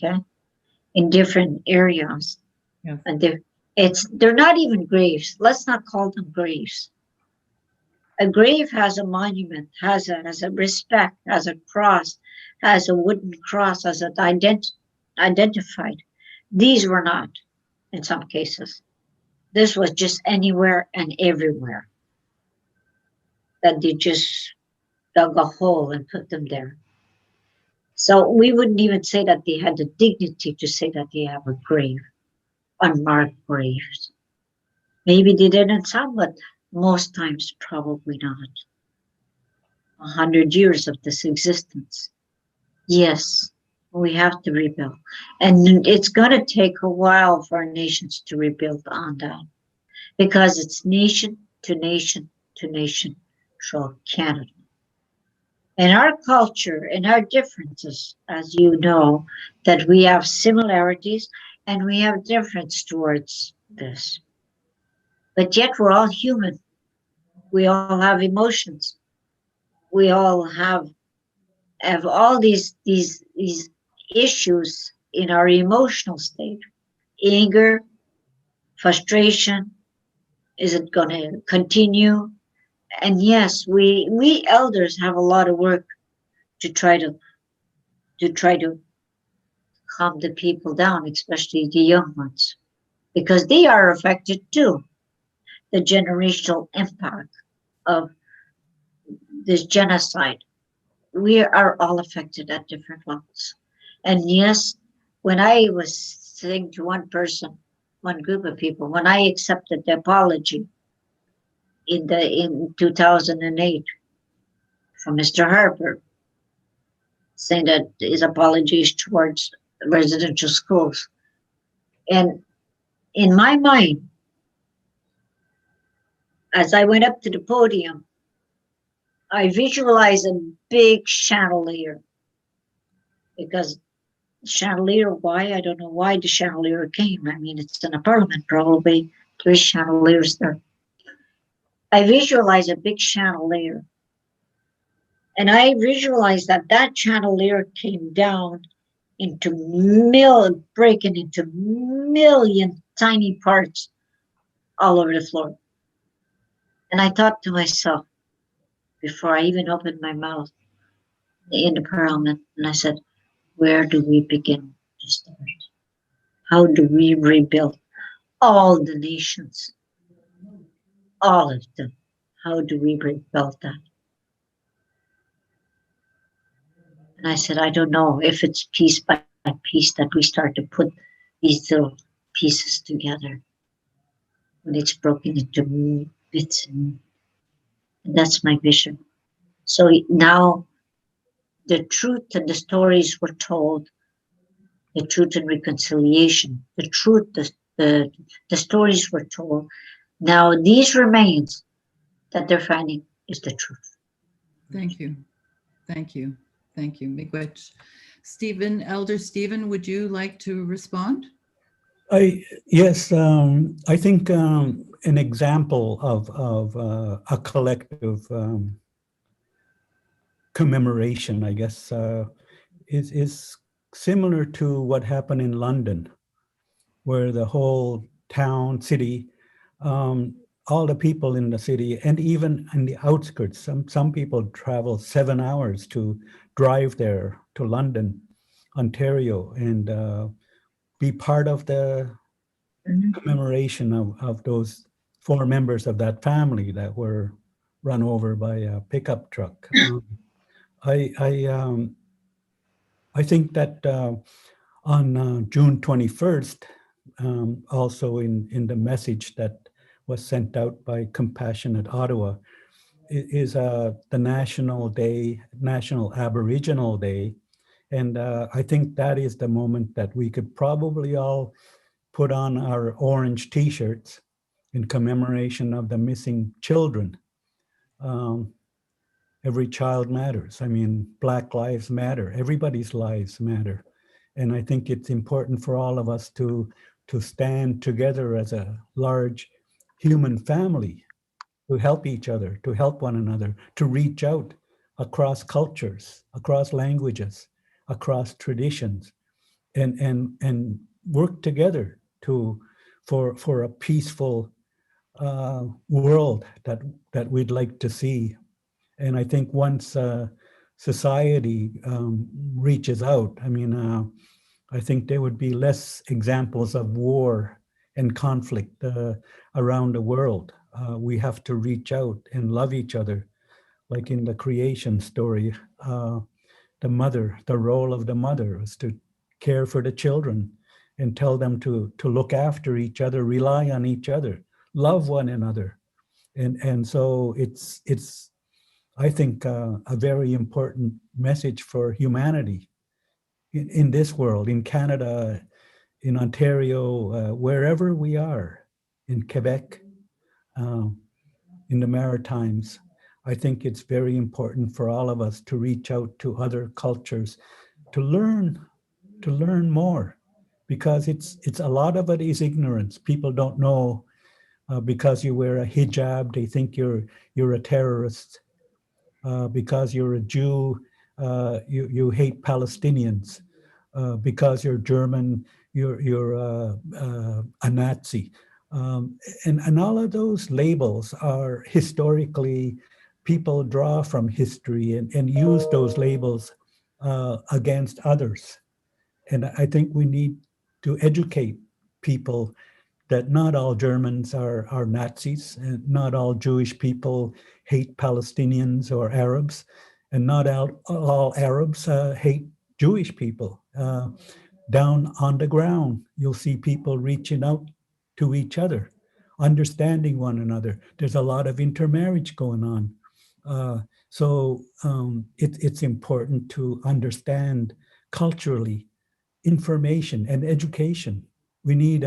in different areas. Yeah. And they're not even graves. Let's not call them graves. A grave has a monument, has a respect, has a cross, has a wooden cross, has an identified. These were not, in some cases. This was just anywhere and everywhere. That they just dug a hole and put them there. So we wouldn't even say that they had the dignity to say that they have a grave, unmarked graves. Maybe they did in some, but most times probably not. 100 years of this existence. Yes, we have to rebuild. And it's going to take a while for our nations to rebuild on that. Because it's nation to nation to nation through Canada. And our culture and our differences, as you know, that we have similarities and we have difference towards this. But yet we're all human. We all have emotions. We all have all these issues in our emotional state. Anger, frustration. Is it going to continue? And yes, we elders have a lot of work to try to calm the people down, especially the young ones, because they are affected too. The generational impact of this genocide. We are all affected at different levels. And yes, when I was saying to one person, one group of people, when I accepted the apology in 2008 from Mr. Harper, saying that his apologies towards residential schools. And in my mind, as I went up to the podium, I visualized a big chandelier. Because chandelier, why? I don't know why the chandelier came. I mean, it's in a parliament, probably. There's chandeliers there. I visualized a big chandelier. And I visualized that chandelier came down into breaking into million tiny parts all over the floor. And I thought to myself, before I even opened my mouth in the parliament, and I said, where do we begin to start? How do we rebuild all the nations? All of them. How do we rebuild that? And I said, I don't know if it's piece by piece that we start to put these little pieces together. When it's broken into bits. And that's my vision. So now the truth and the stories were told. the truth and reconciliation, the truth, the stories were told. Now these remains that they're finding is the truth. Thank you. Thank you. Thank you. Miigwech. Stephen, Elder Stephen, would you like to respond? Yes, I think an example of a collective commemoration, I guess, is similar to what happened in London, where the whole town, city, all the people in the city, and even in the outskirts, some people travel 7 hours to drive there to London, Ontario, and be part of the commemoration of those 4 members of that family that were run over by a pickup truck. I think that on June 21st, also in the message that was sent out by Compassionate Ottawa, is the National Aboriginal Day. And I think that is the moment that we could probably all put on our orange t-shirts in commemoration of the missing children. Every child matters. I mean, Black lives matter. Everybody's lives matter. And I think it's important for all of us to stand together as a large human family, to help each other, to help one another, to reach out across cultures, across languages, across traditions, and work together for a peaceful world that we'd like to see. And I think once society reaches out, I mean, I think there would be less examples of war and conflict around the world. We have to reach out and love each other, like in the creation story. The role of the mother is to care for the children and tell them to look after each other, rely on each other, love one another. And so it's I think a very important message for humanity in this world, in Canada, in Ontario, wherever we are, in Quebec, in the Maritimes. I think it's very important for all of us to reach out to other cultures, to learn more, because it's a lot of it is ignorance. People don't know because you wear a hijab, they think you're a terrorist. Because you're a Jew, you hate Palestinians. Because you're German, you're a Nazi. And all of those labels are historically, people draw from history and use those labels against others. And I think we need to educate people that not all Germans are Nazis, and not all Jewish people hate Palestinians or Arabs, and not all Arabs hate Jewish people. Down on the ground, you'll see people reaching out to each other, understanding one another. There's a lot of intermarriage going on. So it's important to understand culturally information and education. We need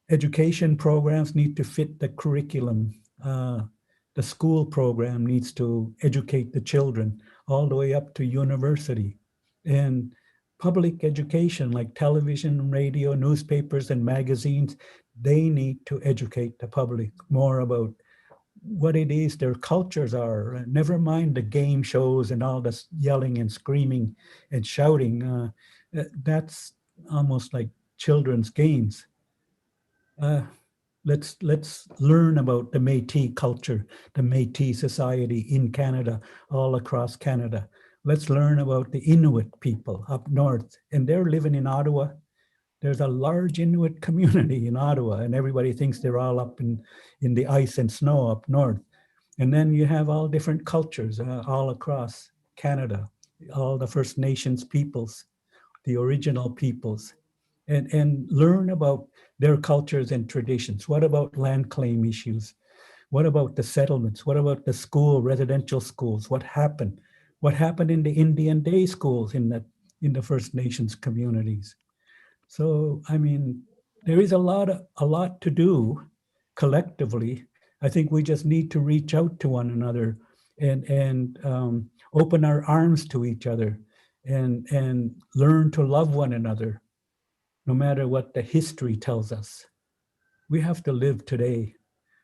education programs need to fit the curriculum. The school program needs to educate the children all the way up to university. And public education like television, radio, newspapers, and magazines, they need to educate the public more about what it is their cultures are. Never mind the game shows and all this yelling and screaming and shouting. That's almost like children's games. Let's learn about the Métis culture, the Métis society in Canada, all across Canada. Let's learn about the Inuit people up north, and they're living in Ottawa. There's a large Inuit community in Ottawa, and everybody thinks they're all up in the ice and snow up north. And then you have all different cultures all across Canada, all the First Nations peoples, the original peoples, and learn about their cultures and traditions. What about land claim issues? What about the settlements? What about the residential schools? What happened? What happened in the Indian day schools in the in the First Nations communities. So, I mean, there is a lot to do collectively. I think we just need to reach out to one another and open our arms to each other and learn to love one another, no matter what the history tells us. We have to live today,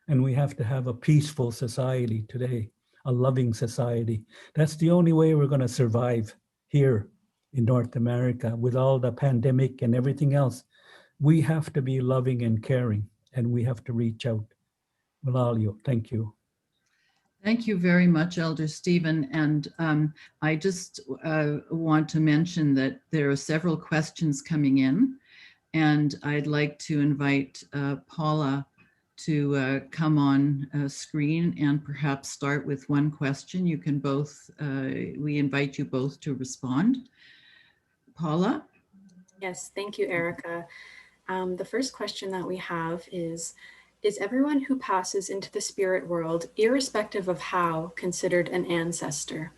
and we have to have a peaceful society today, a loving society. That's the only way we're going to survive here in North America with all the pandemic and everything else. We have to be loving and caring, and we have to reach out. Malayo, thank you. Thank you very much, Elder Stephen. And I just want to mention that there are several questions coming in, and I'd like to invite Paula to come on screen and perhaps start with one question. You can both, we invite you both to respond. Paula? Yes, thank you, Erica. The first question that we have is everyone who passes into the spirit world, irrespective of how, considered an ancestor?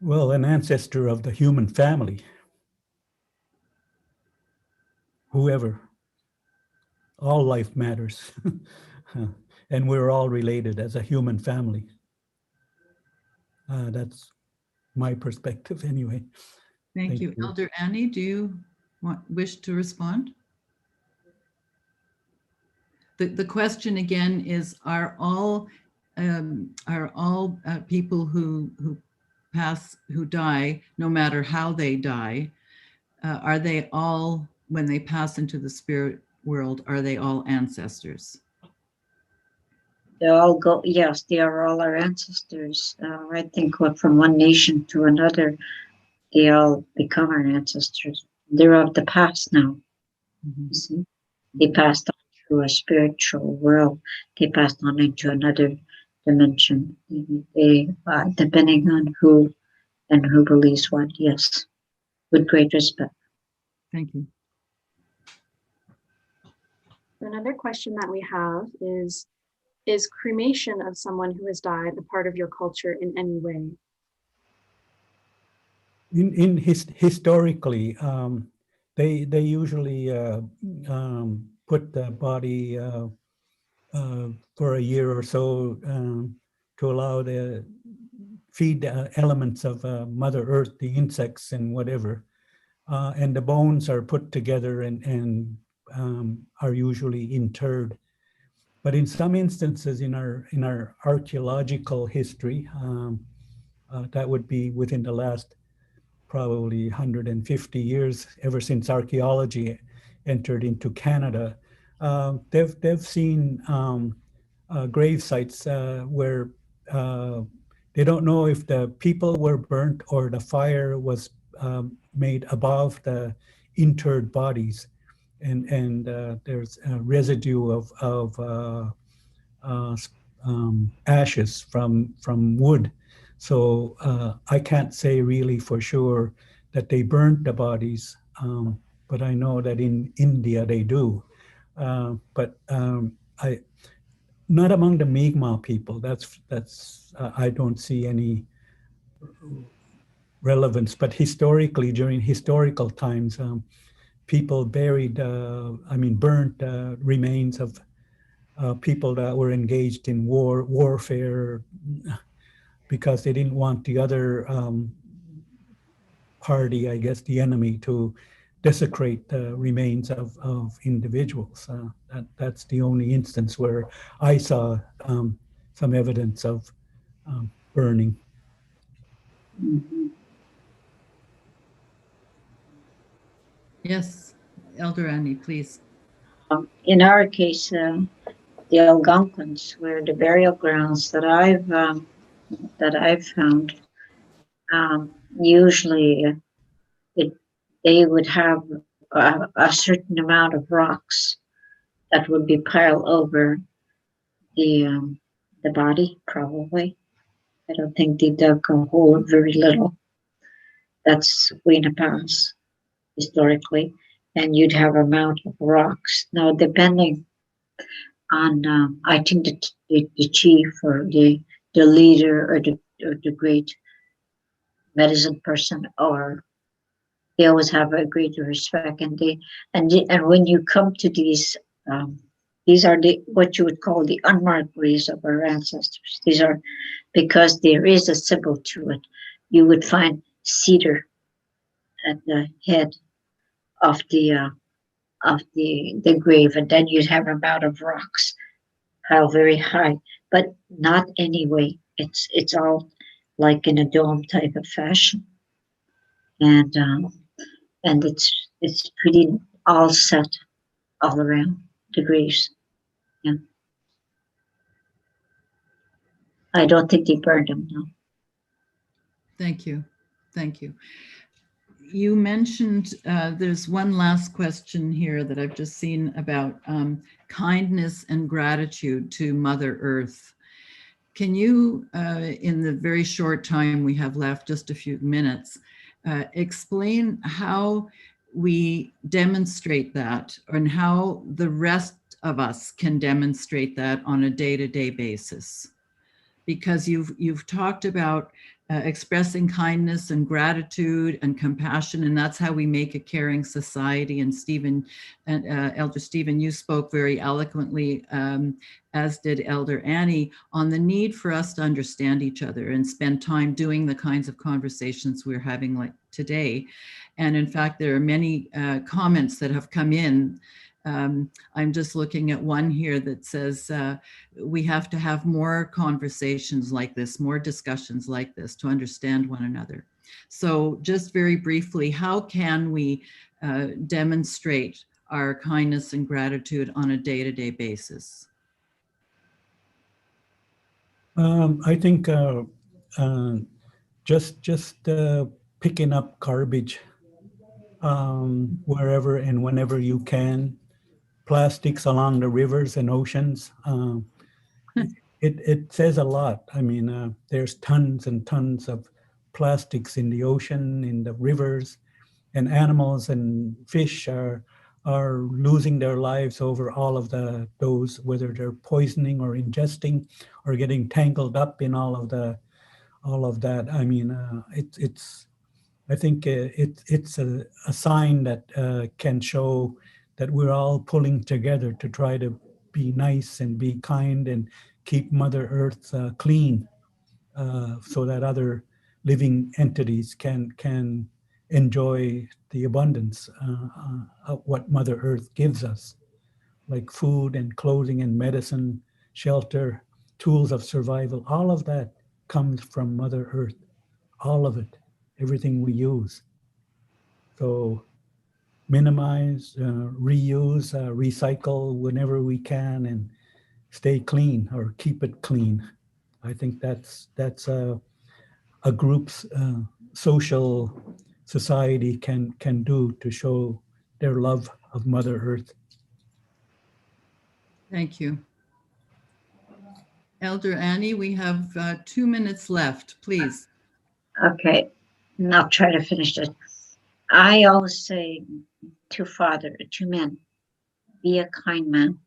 Well, an ancestor of the human family. Whoever. All life matters. And we're all related as a human family. That's my perspective anyway. Thank you. Elder Annie, do you wish to respond? The question again is, are all people who die, no matter how they die, are they all, when they pass into the spirit world, are they all ancestors? They all go, yes, they are all our ancestors. I think from one nation to another, they all become our ancestors. They're of the past now. Mm-hmm. You see? They passed on through a spiritual world. They passed on into another dimension. They depending on who and who believes what, yes, with great respect. Thank you. Another question that we have is cremation of someone who has died a part of your culture in any way? Historically, they usually put the body for a year or so to allow the feed elements of Mother Earth, the insects and whatever, and the bones are put together and are usually interred. But in some instances, in our archaeological history, that would be within the last probably 150 years, ever since archaeology entered into Canada, they've seen grave sites where they don't know if the people were burnt or the fire was made above the interred bodies, and there's a residue of ashes from wood. So I can't say really for sure that they burnt the bodies, but I know that in India they do. But not among the Mi'kmaq people. That's I don't see any relevance. But historically, during historical times, people buried, burnt remains of people that were engaged in warfare, because they didn't want the other party, I guess the enemy, to desecrate the remains of individuals. That's the only instance where I saw some evidence of burning. Mm-hmm. Yes, Elder Annie, please. In our case, the Algonquins were the burial grounds that I've found. Usually, they would have a certain amount of rocks that would be piled over the body. Probably, I don't think they dug a hole very little. That's way in the past, historically, and you'd have a amount of rocks. Now, depending on, I think the chief or the leader or the great medicine person, or they always have a great respect. And when you come to these are what you would call the unmarked graves of our ancestors. These are because there is a symbol to it. You would find cedar at the head of the grave, and then you'd have a mound of rocks piled very high, but not anyway. It's all like in a dome type of fashion, and it's pretty all set all around the graves. Yeah, I don't think they burned them. No. Thank you. Thank you. You mentioned, there's one last question here that I've just seen about kindness and gratitude to Mother Earth. Can you, in the very short time we have left, just a few minutes, explain how we demonstrate that and how the rest of us can demonstrate that on a day-to-day basis? Because you've talked about expressing kindness and gratitude and compassion, and that's how we make a caring society. And Stephen, and Elder Stephen, you spoke very eloquently, as did Elder Annie, on the need for us to understand each other and spend time doing the kinds of conversations we're having like today. And in fact, there are many comments that have come in. I'm just looking at one here that says we have to have more conversations like this, more discussions like this to understand one another. So just very briefly, how can we demonstrate our kindness and gratitude on a day-to-day basis? I think just picking up garbage wherever and whenever you can. Plastics along the rivers and oceans. It says a lot. I mean, there's tons and tons of plastics in the ocean, in the rivers, and animals and fish are losing their lives over all of those, whether they're poisoning or ingesting or getting tangled up in all of that. I mean, I think it's a sign that can show that we're all pulling together to try to be nice and be kind and keep Mother Earth clean, so that other living entities can enjoy the abundance of what Mother Earth gives us, like food and clothing and medicine, shelter, tools of survival. All of that comes from Mother Earth, all of it, everything we use. So minimize, reuse, recycle whenever we can, and stay clean or keep it clean. I think that's a group's social society can do to show their love of Mother Earth. Thank you. Elder Annie, we have 2 minutes left, please. Okay, and I'll try to finish it. I always say to men, be a kind man,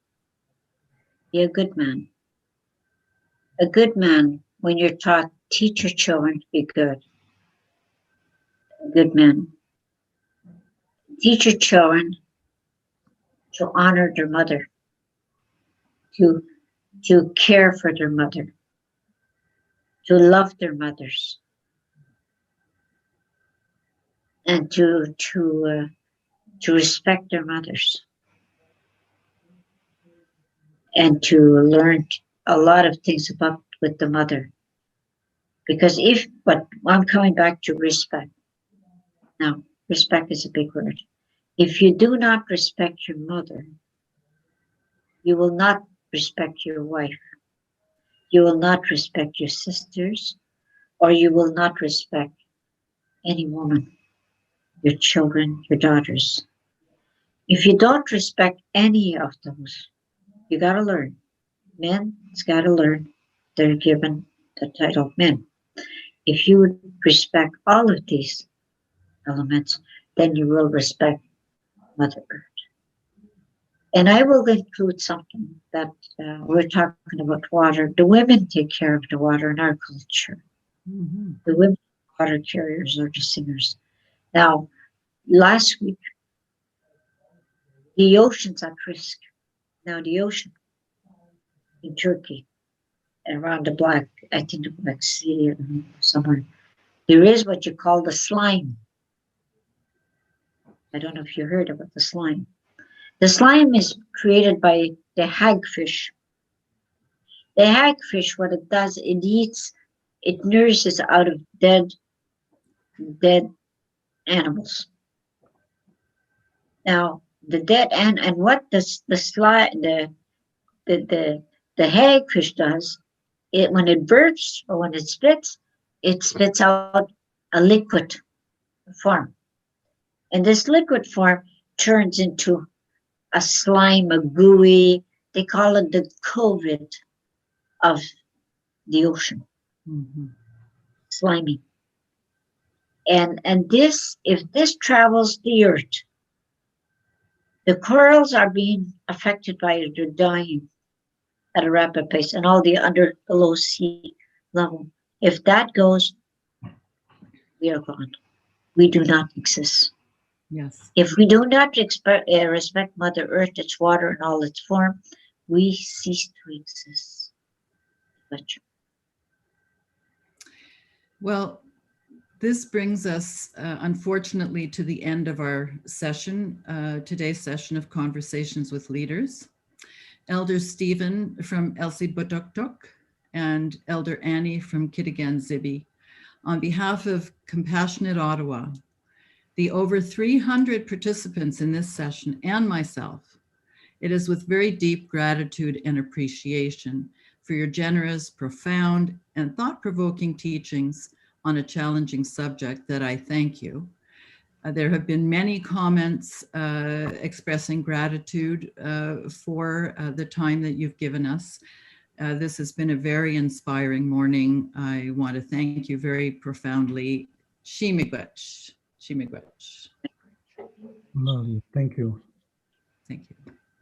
be a good man. A good man, when you're taught, teach your children to be good. A good man. Teach your children to honor their mother, to care for their mother, to love their mothers, and to respect their mothers, and to learn a lot of things with the mother. Because but I'm coming back to respect. Now, respect is a big word. If you do not respect your mother, you will not respect your wife. You will not respect your sisters, or you will not respect any woman, your children, your daughters. If you don't respect any of those, you got to learn. Men's got to learn. They're given the title of men. If you respect all of these elements, then you will respect Mother Earth. And I will include something that we're talking about water. The women take care of the water in our culture. Mm-hmm. The women water carriers or the singers. Now, last week, the ocean's at risk. Now, the ocean in Turkey and around I think the Black Sea or somewhere, there is what you call the slime. I don't know if you heard about the slime. The slime is created by the hagfish. The hagfish, what it does, it nourishes out of dead animals. Now, the dead and what the hagfish does, when it bursts or when it spits out a liquid form. And this liquid form turns into a slime, a gooey, they call it the COVID of the ocean. Mm-hmm. Slimy. And if this travels the earth, the corals are being affected by it, they're dying at a rapid pace, and all the below sea level. If that goes, we are gone. We do not exist. Yes. If we do not respect Mother Earth, its water, and all its form, we cease to exist. Well, this brings us, unfortunately, to the end of our session, today's session of Conversations with Leaders. Elder Stephen from Elsipogtog and Elder Annie from Kitigan Zibi, on behalf of Compassionate Ottawa, the over 300 participants in this session, and myself, it is with very deep gratitude and appreciation for your generous, profound, and thought-provoking teachings on a challenging subject that I thank you. There have been many comments expressing gratitude for the time that you've given us. This has been a very inspiring morning. I want to thank you very profoundly. Shimigwech. Shimigwech. Love you. Thank you. Thank you.